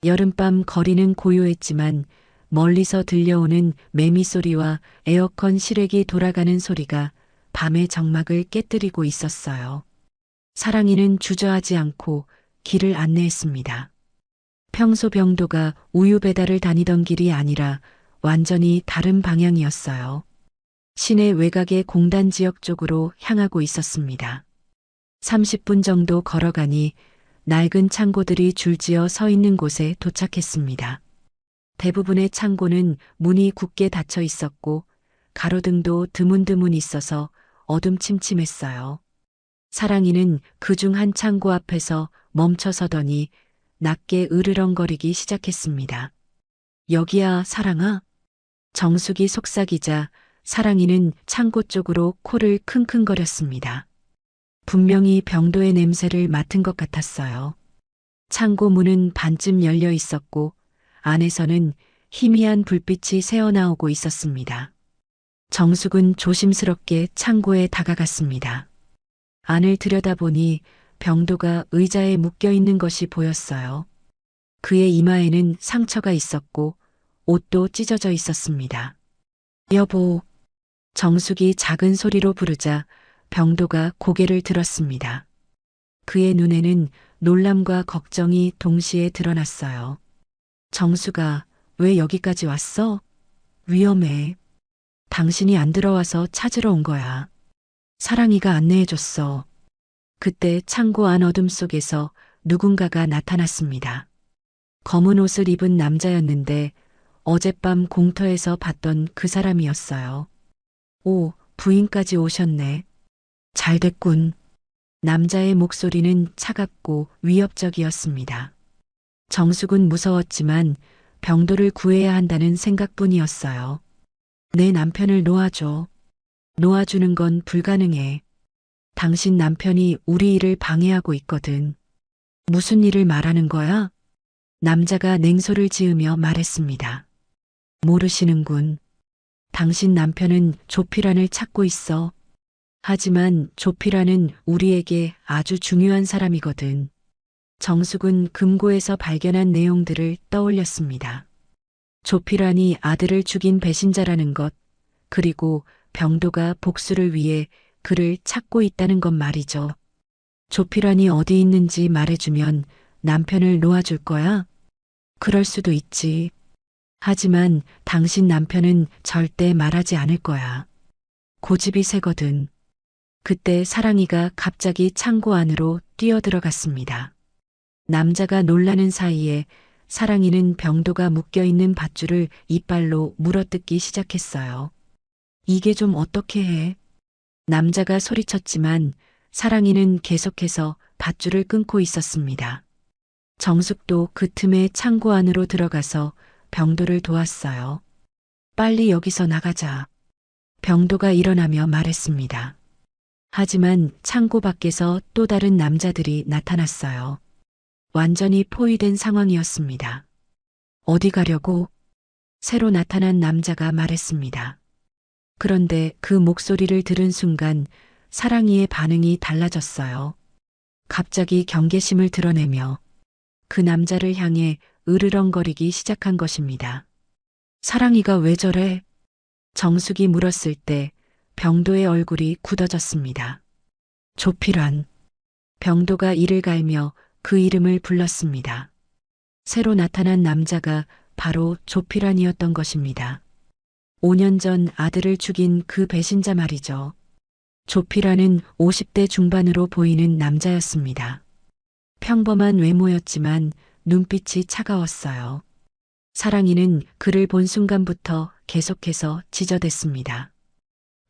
여름밤 거리는 고요했지만 멀리서 들려오는 매미 소리와 에어컨 실외기 돌아가는 소리가 밤의 정막을 깨뜨리고 있었어요. 사랑이는 주저하지 않고 길을 안내했습니다. 평소 병도가 우유 배달을 다니던 길이 아니라 완전히 다른 방향이었어요. 시내 외곽의 공단 지역 쪽으로 향하고 있었습니다. 30분 정도 걸어가니 낡은 창고들이 줄지어 서 있는 곳에 도착했습니다. 대부분의 창고는 문이 굳게 닫혀 있었고 가로등도 드문드문 있어서 어둠침침했어요. 사랑이는 그중 한 창고 앞에서 멈춰서더니 낮게 으르렁거리기 시작했습니다. 여기야, 사랑아? 정숙이 속삭이자 사랑이는 창고 쪽으로 코를 킁킁거렸습니다. 분명히 병도의 냄새를 맡은 것 같았어요. 창고 문은 반쯤 열려 있었고 안에서는 희미한 불빛이 새어나오고 있었습니다. 정숙은 조심스럽게 창고에 다가갔습니다. 안을 들여다보니 병도가 의자에 묶여 있는 것이 보였어요. 그의 이마에는 상처가 있었고 옷도 찢어져 있었습니다. 여보, 정숙이 작은 소리로 부르자 병도가 고개를 들었습니다. 그의 눈에는 놀람과 걱정이 동시에 드러났어요. 정수가 왜 여기까지 왔어? 위험해. 당신이 안 들어와서 찾으러 온 거야. 사랑이가 안내해줬어. 그때 창고 안 어둠 속에서 누군가가 나타났습니다. 검은 옷을 입은 남자였는데 어젯밤 공터에서 봤던 그 사람이었어요. 오, 부인까지 오셨네. 잘 됐군. 남자의 목소리는 차갑고 위협적이었습니다. 정숙은 무서웠지만 병도를 구해야 한다는 생각뿐이었어요. 내 남편을 놓아줘. 놓아주는 건 불가능해. 당신 남편이 우리 일을 방해하고 있거든. 무슨 일을 말하는 거야? 남자가 냉소를 지으며 말했습니다. 모르시는군. 당신 남편은 조피란을 찾고 있어. 하지만 조피란은 우리에게 아주 중요한 사람이거든. 정숙은 금고에서 발견한 내용들을 떠올렸습니다. 조피란이 아들을 죽인 배신자라는 것, 그리고 병도가 복수를 위해 그를 찾고 있다는 것 말이죠. 조피란이 어디 있는지 말해주면 남편을 놓아줄 거야? 그럴 수도 있지. 하지만 당신 남편은 절대 말하지 않을 거야. 고집이 세거든. 그때 사랑이가 갑자기 창고 안으로 뛰어들어갔습니다. 남자가 놀라는 사이에 사랑이는 병도가 묶여있는 밧줄을 이빨로 물어뜯기 시작했어요. 이게 좀 어떻게 해? 남자가 소리쳤지만 사랑이는 계속해서 밧줄을 끊고 있었습니다. 정숙도 그 틈에 창고 안으로 들어가서 병도를 도왔어요. 빨리 여기서 나가자. 병도가 일어나며 말했습니다. 하지만 창고 밖에서 또 다른 남자들이 나타났어요. 완전히 포위된 상황이었습니다. 어디 가려고? 새로 나타난 남자가 말했습니다. 그런데 그 목소리를 들은 순간 사랑이의 반응이 달라졌어요. 갑자기 경계심을 드러내며 그 남자를 향해 으르렁거리기 시작한 것입니다. 사랑이가 왜 저래? 정숙이 물었을 때 병도의 얼굴이 굳어졌습니다. 조필환. 병도가 이를 갈며 그 이름을 불렀습니다. 새로 나타난 남자가 바로 조필환이었던 것입니다. 5년 전 아들을 죽인 그 배신자 말이죠. 조필환은 50대 중반으로 보이는 남자였습니다. 평범한 외모였지만 눈빛이 차가웠어요. 사랑이는 그를 본 순간부터 계속해서 지저댔습니다.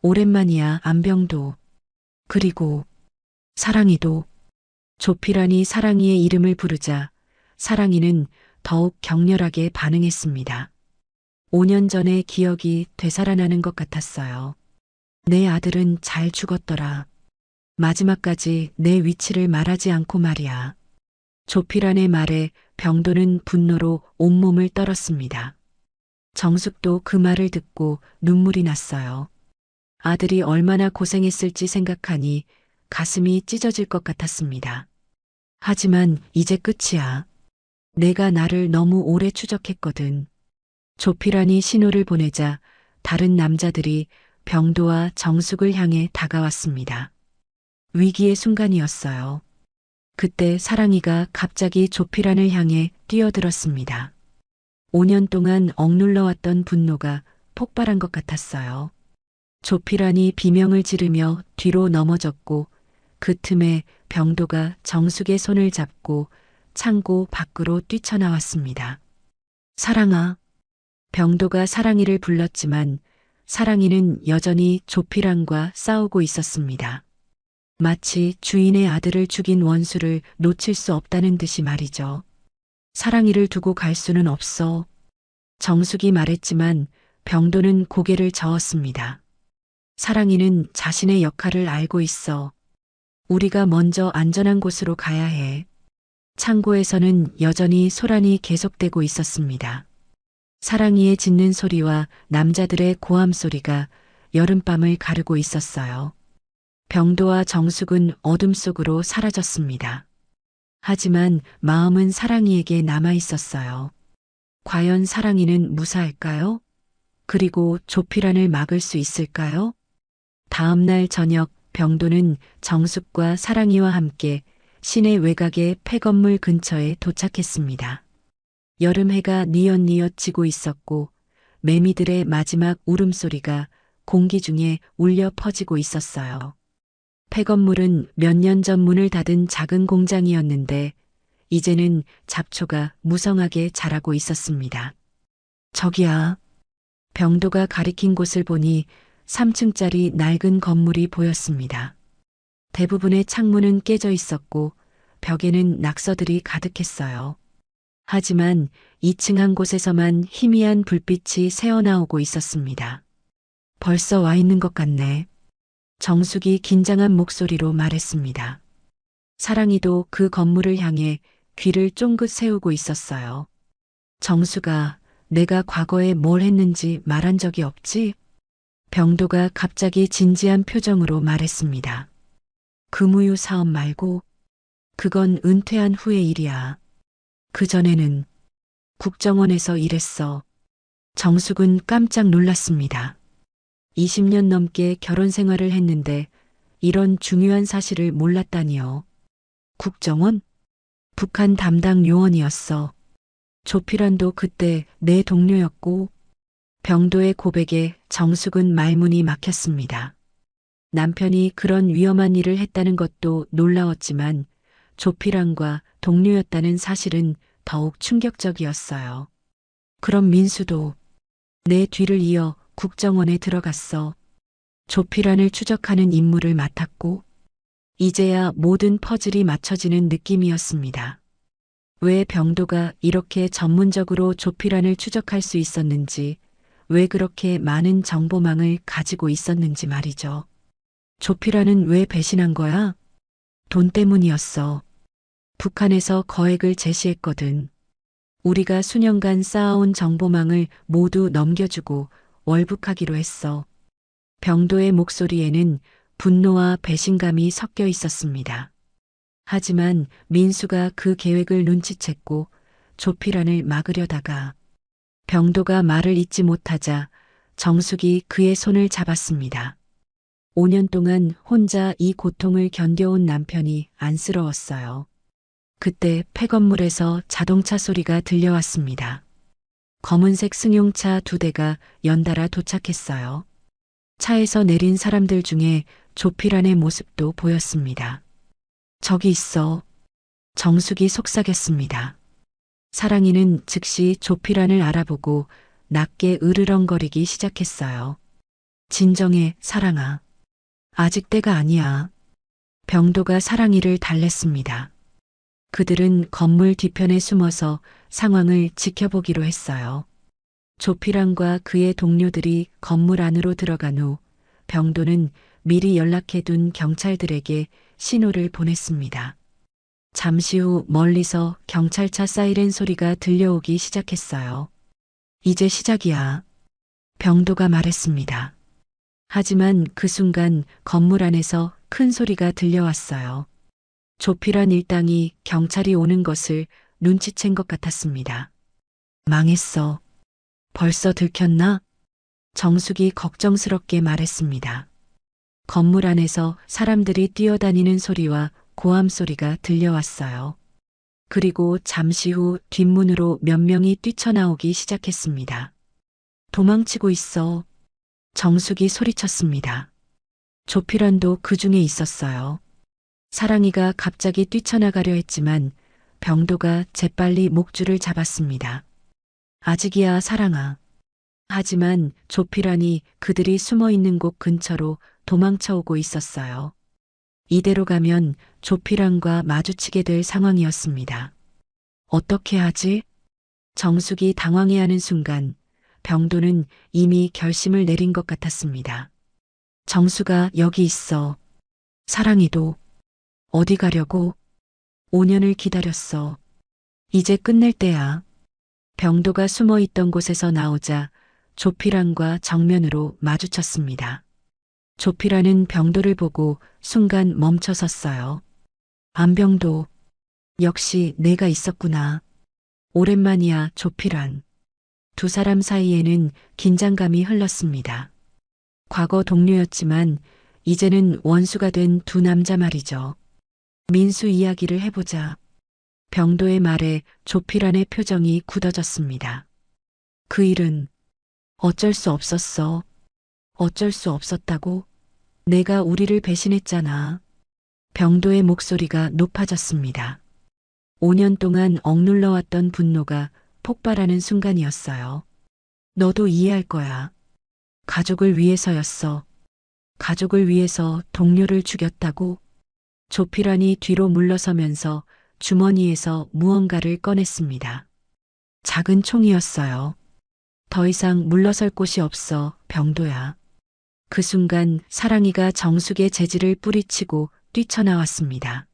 오랜만이야, 안병도. 그리고 사랑이도. 조필환이 사랑이의 이름을 부르자 사랑이는 더욱 격렬하게 반응했습니다. 5년 전의 기억이 되살아나는 것 같았어요. 내 아들은 잘 죽었더라. 마지막까지 내 위치를 말하지 않고 말이야. 조필환의 말에 병도는 분노로 온몸을 떨었습니다. 정숙도 그 말을 듣고 눈물이 났어요. 아들이 얼마나 고생했을지 생각하니 가슴이 찢어질 것 같았습니다. 하지만 이제 끝이야. 내가 나를 너무 오래 추적했거든. 조필환이 신호를 보내자 다른 남자들이 병도와 정숙을 향해 다가왔습니다. 위기의 순간이었어요. 그때 사랑이가 갑자기 조필환을 향해 뛰어들었습니다. 5년 동안 억눌러왔던 분노가 폭발한 것 같았어요. 조필환이 비명을 지르며 뒤로 넘어졌고 그 틈에 병도가 정숙의 손을 잡고 창고 밖으로 뛰쳐나왔습니다. 사랑아. 병도가 사랑이를 불렀지만 사랑이는 여전히 조필환과 싸우고 있었습니다. 마치 주인의 아들을 죽인 원수를 놓칠 수 없다는 듯이 말이죠. 사랑이를 두고 갈 수는 없어. 정숙이 말했지만 병도는 고개를 저었습니다. 사랑이는 자신의 역할을 알고 있어. 우리가 먼저 안전한 곳으로 가야 해. 창고에서는 여전히 소란이 계속되고 있었습니다. 사랑이의 짖는 소리와 남자들의 고함 소리가 여름밤을 가르고 있었어요. 병도와 정숙은 어둠 속으로 사라졌습니다. 하지만 마음은 사랑이에게 남아 있었어요. 과연 사랑이는 무사할까요? 그리고 조피란을 막을 수 있을까요? 다음 날 저녁 병도는 정숙과 사랑이와 함께 시내 외곽의 폐건물 근처에 도착했습니다. 여름 해가 뉘엿뉘엿 지고 있었고 매미들의 마지막 울음소리가 공기 중에 울려 퍼지고 있었어요. 폐건물은 몇 년 전 문을 닫은 작은 공장이었는데 이제는 잡초가 무성하게 자라고 있었습니다. 저기야. 병도가 가리킨 곳을 보니 3층짜리 낡은 건물이 보였습니다. 대부분의 창문은 깨져 있었고 벽에는 낙서들이 가득했어요. 하지만 2층 한 곳에서만 희미한 불빛이 새어나오고 있었습니다. 벌써 와 있는 것 같네. 정숙이 긴장한 목소리로 말했습니다. 사랑이도 그 건물을 향해 귀를 쫑긋 세우고 있었어요. 정숙아, 내가 과거에 뭘 했는지 말한 적이 없지? 병도가 갑자기 진지한 표정으로 말했습니다. 금우유 사업 말고 그건 은퇴한 후의 일이야. 그전에는 국정원에서 일했어. 정숙은 깜짝 놀랐습니다. 20년 넘게 결혼 생활을 했는데 이런 중요한 사실을 몰랐다니요. 국정원? 북한 담당 요원이었어. 조피란도 그때 내 동료였고 병도의 고백에 정숙은 말문이 막혔습니다. 남편이 그런 위험한 일을 했다는 것도 놀라웠지만 조피란과 동료였다는 사실은 더욱 충격적이었어요. 그럼 민수도 내 뒤를 이어 국정원에 들어갔어. 조피란을 추적하는 임무를 맡았고 이제야 모든 퍼즐이 맞춰지는 느낌이었습니다. 왜 병도가 이렇게 전문적으로 조피란을 추적할 수 있었는지, 왜 그렇게 많은 정보망을 가지고 있었는지 말이죠. 조피란은 왜 배신한 거야? 돈 때문이었어. 북한에서 거액을 제시했거든. 우리가 수년간 쌓아온 정보망을 모두 넘겨주고 월북하기로 했어. 병도의 목소리에는 분노와 배신감이 섞여 있었습니다. 하지만 민수가 그 계획을 눈치챘고 조피란을 막으려다가 병도가 말을 잇지 못하자 정숙이 그의 손을 잡았습니다. 5년 동안 혼자 이 고통을 견뎌온 남편이 안쓰러웠어요. 그때 폐건물에서 자동차 소리가 들려왔습니다. 검은색 승용차 2대가 연달아 도착했어요. 차에서 내린 사람들 중에 조피란의 모습도 보였습니다. 저기 있어. 정숙이 속삭였습니다. 사랑이는 즉시 조피란을 알아보고 낮게 으르렁거리기 시작했어요. 진정해, 사랑아. 아직 때가 아니야. 병도가 사랑이를 달랬습니다. 그들은 건물 뒤편에 숨어서 상황을 지켜보기로 했어요. 조피란과 그의 동료들이 건물 안으로 들어간 후 병도는 미리 연락해둔 경찰들에게 신호를 보냈습니다. 잠시 후 멀리서 경찰차 사이렌 소리가 들려오기 시작했어요. 이제 시작이야. 병도가 말했습니다. 하지만 그 순간 건물 안에서 큰 소리가 들려왔어요. 조피란 일당이 경찰이 오는 것을 눈치챈 것 같았습니다. 망했어. 벌써 들켰나? 정숙이 걱정스럽게 말했습니다. 건물 안에서 사람들이 뛰어다니는 소리와 고함 소리가 들려왔어요. 그리고 잠시 후 뒷문으로 몇 명이 뛰쳐나오기 시작했습니다. 도망치고 있어. 정숙이 소리쳤습니다. 조피란도 그 중에 있었어요. 사랑이가 갑자기 뛰쳐나가려 했지만 병도가 재빨리 목줄을 잡았습니다. 아직이야, 사랑아. 하지만 조피란이 그들이 숨어 있는 곳 근처로 도망쳐 오고 있었어요. 이대로 가면 조피란과 마주치게 될 상황이었습니다. 어떻게 하지? 정숙이 당황해하는 순간 병도는 이미 결심을 내린 것 같았습니다. 정수가 여기 있어. 사랑이도. 어디 가려고? 5년을 기다렸어. 이제 끝낼 때야. 병도가 숨어 있던 곳에서 나오자 조피란과 정면으로 마주쳤습니다. 조피란은 병도를 보고 순간 멈춰 섰어요. 안병도. 역시 내가 있었구나. 오랜만이야, 조피란. 두 사람 사이에는 긴장감이 흘렀습니다. 과거 동료였지만 이제는 원수가 된 두 남자 말이죠. 민수 이야기를 해보자. 병도의 말에 조피란의 표정이 굳어졌습니다. 그 일은 어쩔 수 없었어. 어쩔 수 없었다고? 내가 우리를 배신했잖아. 병도의 목소리가 높아졌습니다. 5년 동안 억눌러왔던 분노가 폭발하는 순간이었어요. 너도 이해할 거야. 가족을 위해서였어. 가족을 위해서 동료를 죽였다고? 조피란이 뒤로 물러서면서 주머니에서 무언가를 꺼냈습니다. 작은 총이었어요. 더 이상 물러설 곳이 없어, 병도야. 그 순간 사랑이가 정숙의 재질을 뿌리치고 뛰쳐나왔습니다.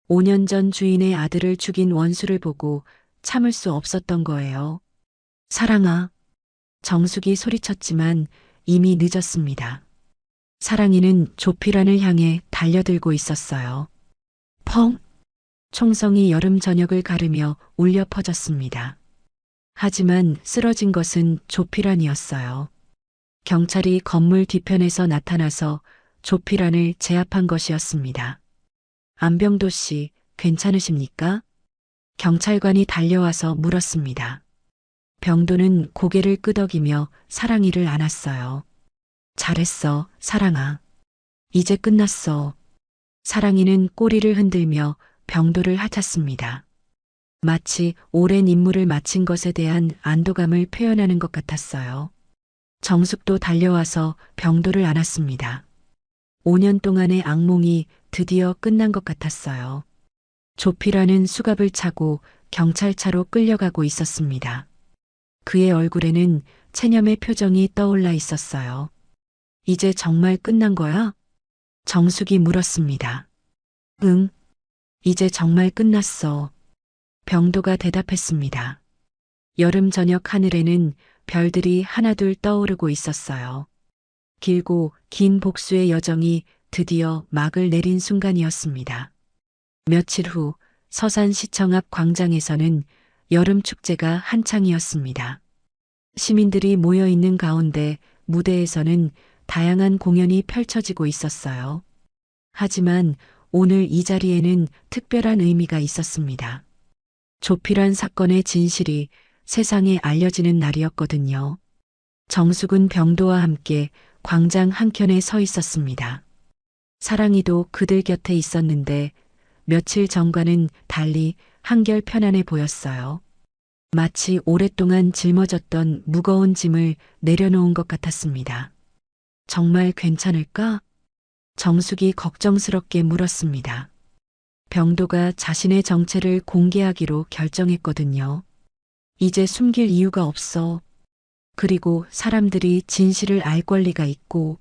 5년 전 주인의 아들을 죽인 원수를 보고 참을 수 없었던 거예요. 사랑아. 정숙이 소리쳤지만 이미 늦었습니다. 사랑이는 조피란을 향해 달려들고 있었어요. 펑! 총성이 여름 저녁을 가르며 울려 퍼졌습니다. 하지만 쓰러진 것은 조피란이었어요. 경찰이 건물 뒤편에서 나타나서 조피란을 제압한 것이었습니다. 안병도 씨, 괜찮으십니까? 경찰관이 달려와서 물었습니다. 병도는 고개를 끄덕이며 사랑이를 안았어요. 잘했어, 사랑아. 이제 끝났어. 사랑이는 꼬리를 흔들며 병도를 핥았습니다. 마치 오랜 임무를 마친 것에 대한 안도감을 표현하는 것 같았어요. 정숙도 달려와서 병도를 안았습니다. 5년 동안의 악몽이 드디어 끝난 것 같았어요. 조피라는 수갑을 차고 경찰차로 끌려가고 있었습니다. 그의 얼굴에는 체념의 표정이 떠올라 있었어요. 이제 정말 끝난 거야? 정숙이 물었습니다. 응, 이제 정말 끝났어. 병도가 대답했습니다. 여름 저녁 하늘에는 별들이 하나둘 떠오르고 있었어요. 길고 긴 복수의 여정이 드디어 막을 내린 순간이었습니다. 며칠 후 서산시청 앞 광장에서는 여름 축제가 한창이었습니다. 시민들이 모여 있는 가운데 무대에서는 다양한 공연이 펼쳐지고 있었어요. 하지만 오늘 이 자리에는 특별한 의미가 있었습니다. 조피란 사건의 진실이 세상에 알려지는 날이었거든요. 정숙은 병도와 함께 광장 한켠에 서 있었습니다. 사랑이도 그들 곁에 있었는데 며칠 전과는 달리 한결 편안해 보였어요. 마치 오랫동안 짊어졌던 무거운 짐을 내려놓은 것 같았습니다. 정말 괜찮을까? 정숙이 걱정스럽게 물었습니다. 병도가 자신의 정체를 공개하기로 결정했거든요. 이제 숨길 이유가 없어. 그리고 사람들이 진실을 알 권리가 있고.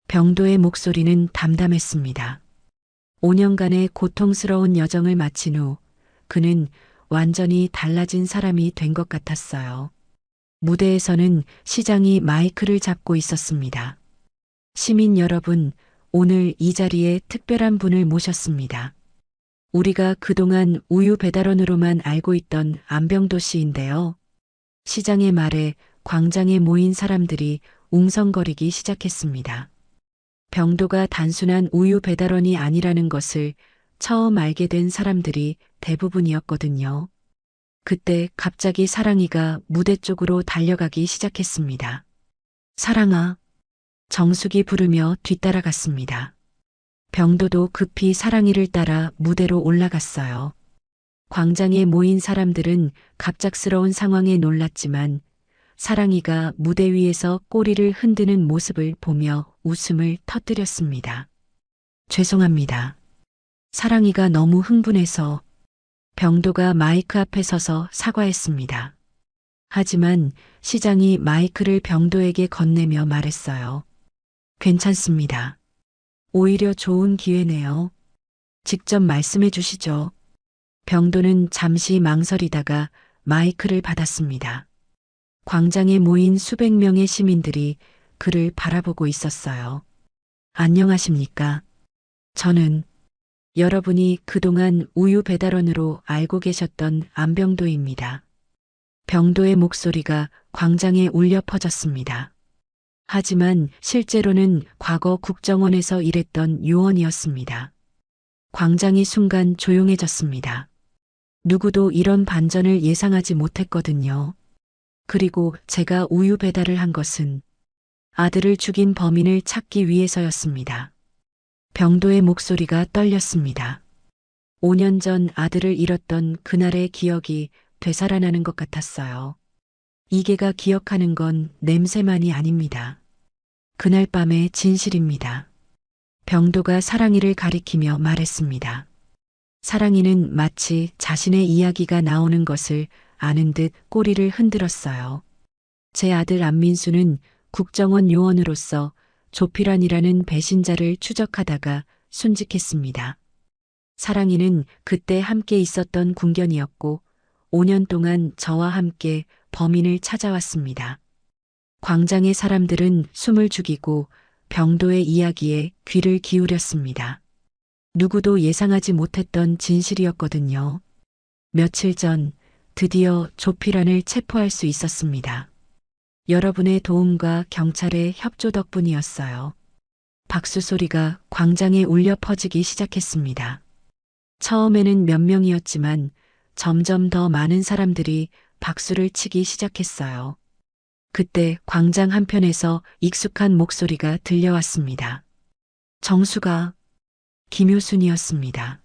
병도의 목소리는 담담했습니다. 5년간의 고통스러운 여정을 마친 후 그는 완전히 달라진 사람이 된 것 같았어요. 무대에서는 시장이 마이크를 잡고 있었습니다. 시민 여러분, 오늘 이 자리에 특별한 분을 모셨습니다. 우리가 그동안 우유 배달원으로만 알고 있던 안병도 씨인데요. 시장의 말에 광장에 모인 사람들이 웅성거리기 시작했습니다. 병도가 단순한 우유 배달원이 아니라는 것을 처음 알게 된 사람들이 대부분이었거든요. 그때 갑자기 사랑이가 무대 쪽으로 달려가기 시작했습니다. 사랑아. 정숙이 부르며 뒤따라갔습니다. 병도도 급히 사랑이를 따라 무대로 올라갔어요. 광장에 모인 사람들은 갑작스러운 상황에 놀랐지만 사랑이가 무대 위에서 꼬리를 흔드는 모습을 보며 웃음을 터뜨렸습니다. 죄송합니다. 사랑이가 너무 흥분해서. 병도가 마이크 앞에 서서 사과했습니다. 하지만 시장이 마이크를 병도에게 건네며 말했어요. 괜찮습니다. 오히려 좋은 기회네요. 직접 말씀해 주시죠. 병도는 잠시 망설이다가 마이크를 받았습니다. 광장에 모인 수백 명의 시민들이 그를 바라보고 있었어요. 안녕하십니까? 저는 여러분이 그동안 우유 배달원으로 알고 계셨던 안병도입니다. 병도의 목소리가 광장에 울려 퍼졌습니다. 하지만 실제로는 과거 국정원에서 일했던 요원이었습니다. 광장이 순간 조용해졌습니다. 누구도 이런 반전을 예상하지 못했거든요. 그리고 제가 우유 배달을 한 것은 아들을 죽인 범인을 찾기 위해서였습니다. 병도의 목소리가 떨렸습니다. 5년 전 아들을 잃었던 그날의 기억이 되살아나는 것 같았어요. 이계가 기억하는 건 냄새만이 아닙니다. 그날 밤의 진실입니다. 병도가 사랑이를 가리키며 말했습니다. 사랑이는 마치 자신의 이야기가 나오는 것을 아는 듯 꼬리를 흔들었어요. 제 아들 안민수는 국정원 요원으로서 조필환이라는 배신자를 추적하다가 순직했습니다. 사랑이는 그때 함께 있었던 군견이었고 5년 동안 저와 함께 범인을 찾아왔습니다. 광장의 사람들은 숨을 죽이고 병도의 이야기에 귀를 기울였습니다. 누구도 예상하지 못했던 진실이었거든요. 며칠 전 드디어 조필환을 체포할 수 있었습니다. 여러분의 도움과 경찰의 협조 덕분이었어요. 박수 소리가 광장에 울려 퍼지기 시작했습니다. 처음에는 몇 명이었지만 점점 더 많은 사람들이 박수를 치기 시작했어요. 그때 광장 한편에서 익숙한 목소리가 들려왔습니다. 정수가 김효순이었습니다.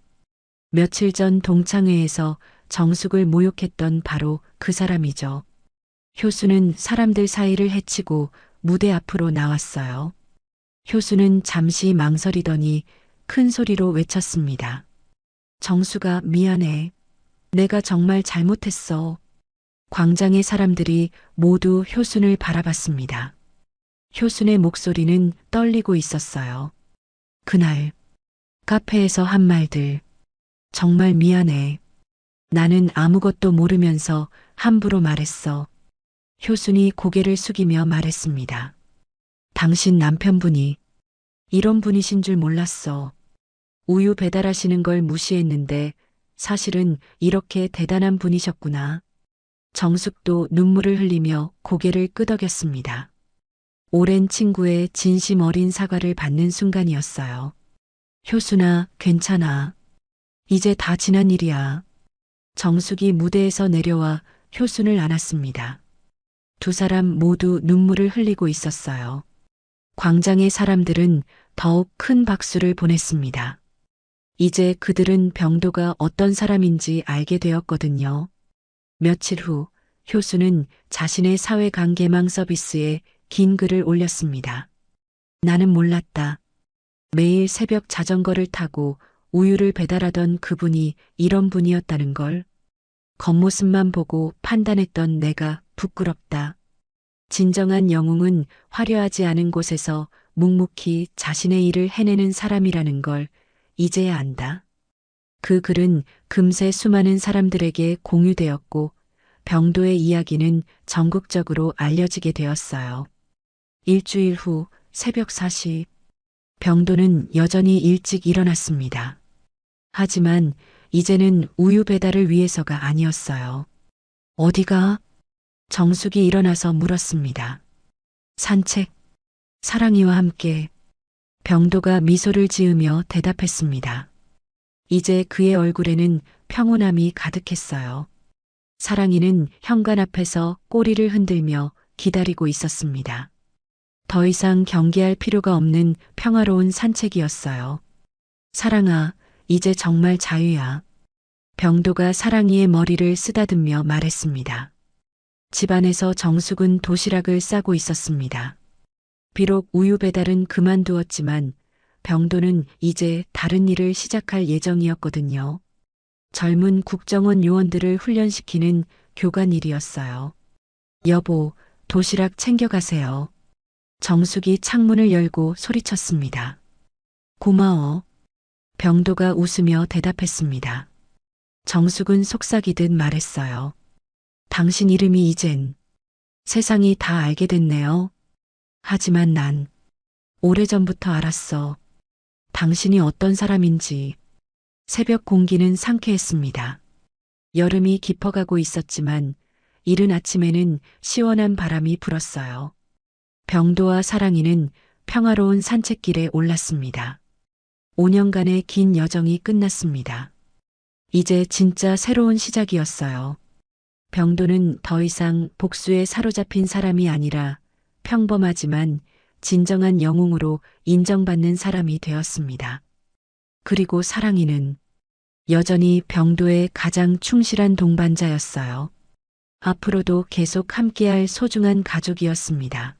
며칠 전 동창회에서 정숙을 모욕했던 바로 그 사람이죠. 효순은 사람들 사이를 헤치고 무대 앞으로 나왔어요. 효순은 잠시 망설이더니 큰 소리로 외쳤습니다. 정수가 미안해. 내가 정말 잘못했어. 광장의 사람들이 모두 효순을 바라봤습니다. 효순의 목소리는 떨리고 있었어요. 그날 카페에서 한 말들. 정말 미안해. 나는 아무것도 모르면서 함부로 말했어. 효순이 고개를 숙이며 말했습니다. 당신 남편분이 이런 분이신 줄 몰랐어. 우유 배달하시는 걸 무시했는데 사실은 이렇게 대단한 분이셨구나. 정숙도 눈물을 흘리며 고개를 끄덕였습니다. 오랜 친구의 진심 어린 사과를 받는 순간이었어요. 효순아, 괜찮아. 이제 다 지난 일이야. 정숙이 무대에서 내려와 효순을 안았습니다. 두 사람 모두 눈물을 흘리고 있었어요. 광장의 사람들은 더욱 큰 박수를 보냈습니다. 이제 그들은 병도가 어떤 사람인지 알게 되었거든요. 며칠 후 효수는 자신의 사회관계망 서비스에 긴 글을 올렸습니다. 나는 몰랐다. 매일 새벽 자전거를 타고 우유를 배달하던 그분이 이런 분이었다는 걸. 겉모습만 보고 판단했던 내가 부끄럽다. 진정한 영웅은 화려하지 않은 곳에서 묵묵히 자신의 일을 해내는 사람이라는 걸 이제야 안다. 그 글은 금세 수많은 사람들에게 공유되었고 병도의 이야기는 전국적으로 알려지게 되었어요. 일주일 후 새벽 4시 병도는 여전히 일찍 일어났습니다. 하지만 이제는 우유 배달을 위해서가 아니었어요. 어디가? 정숙이 일어나서 물었습니다. 산책, 사랑이와 함께. 병도가 미소를 지으며 대답했습니다. 이제 그의 얼굴에는 평온함이 가득했어요. 사랑이는 현관 앞에서 꼬리를 흔들며 기다리고 있었습니다. 더 이상 경계할 필요가 없는 평화로운 산책이었어요. 사랑아, 이제 정말 자유야. 병도가 사랑이의 머리를 쓰다듬며 말했습니다. 집안에서 정숙은 도시락을 싸고 있었습니다. 비록 우유 배달은 그만두었지만 병도는 이제 다른 일을 시작할 예정이었거든요. 젊은 국정원 요원들을 훈련시키는 교관 일이었어요. 여보, 도시락 챙겨가세요. 정숙이 창문을 열고 소리쳤습니다. 고마워. 병도가 웃으며 대답했습니다. 정숙은 속삭이듯 말했어요. 당신 이름이 이젠 세상이 다 알게 됐네요. 하지만 난 오래전부터 알았어. 당신이 어떤 사람인지. 새벽 공기는 상쾌했습니다. 여름이 깊어가고 있었지만 이른 아침에는 시원한 바람이 불었어요. 병도와 사랑이는 평화로운 산책길에 올랐습니다. 5년간의 긴 여정이 끝났습니다. 이제 진짜 새로운 시작이었어요. 병도는 더 이상 복수에 사로잡힌 사람이 아니라 평범하지만 진정한 영웅으로 인정받는 사람이 되었습니다. 그리고 사랑이는 여전히 병도의 가장 충실한 동반자였어요. 앞으로도 계속 함께할 소중한 가족이었습니다.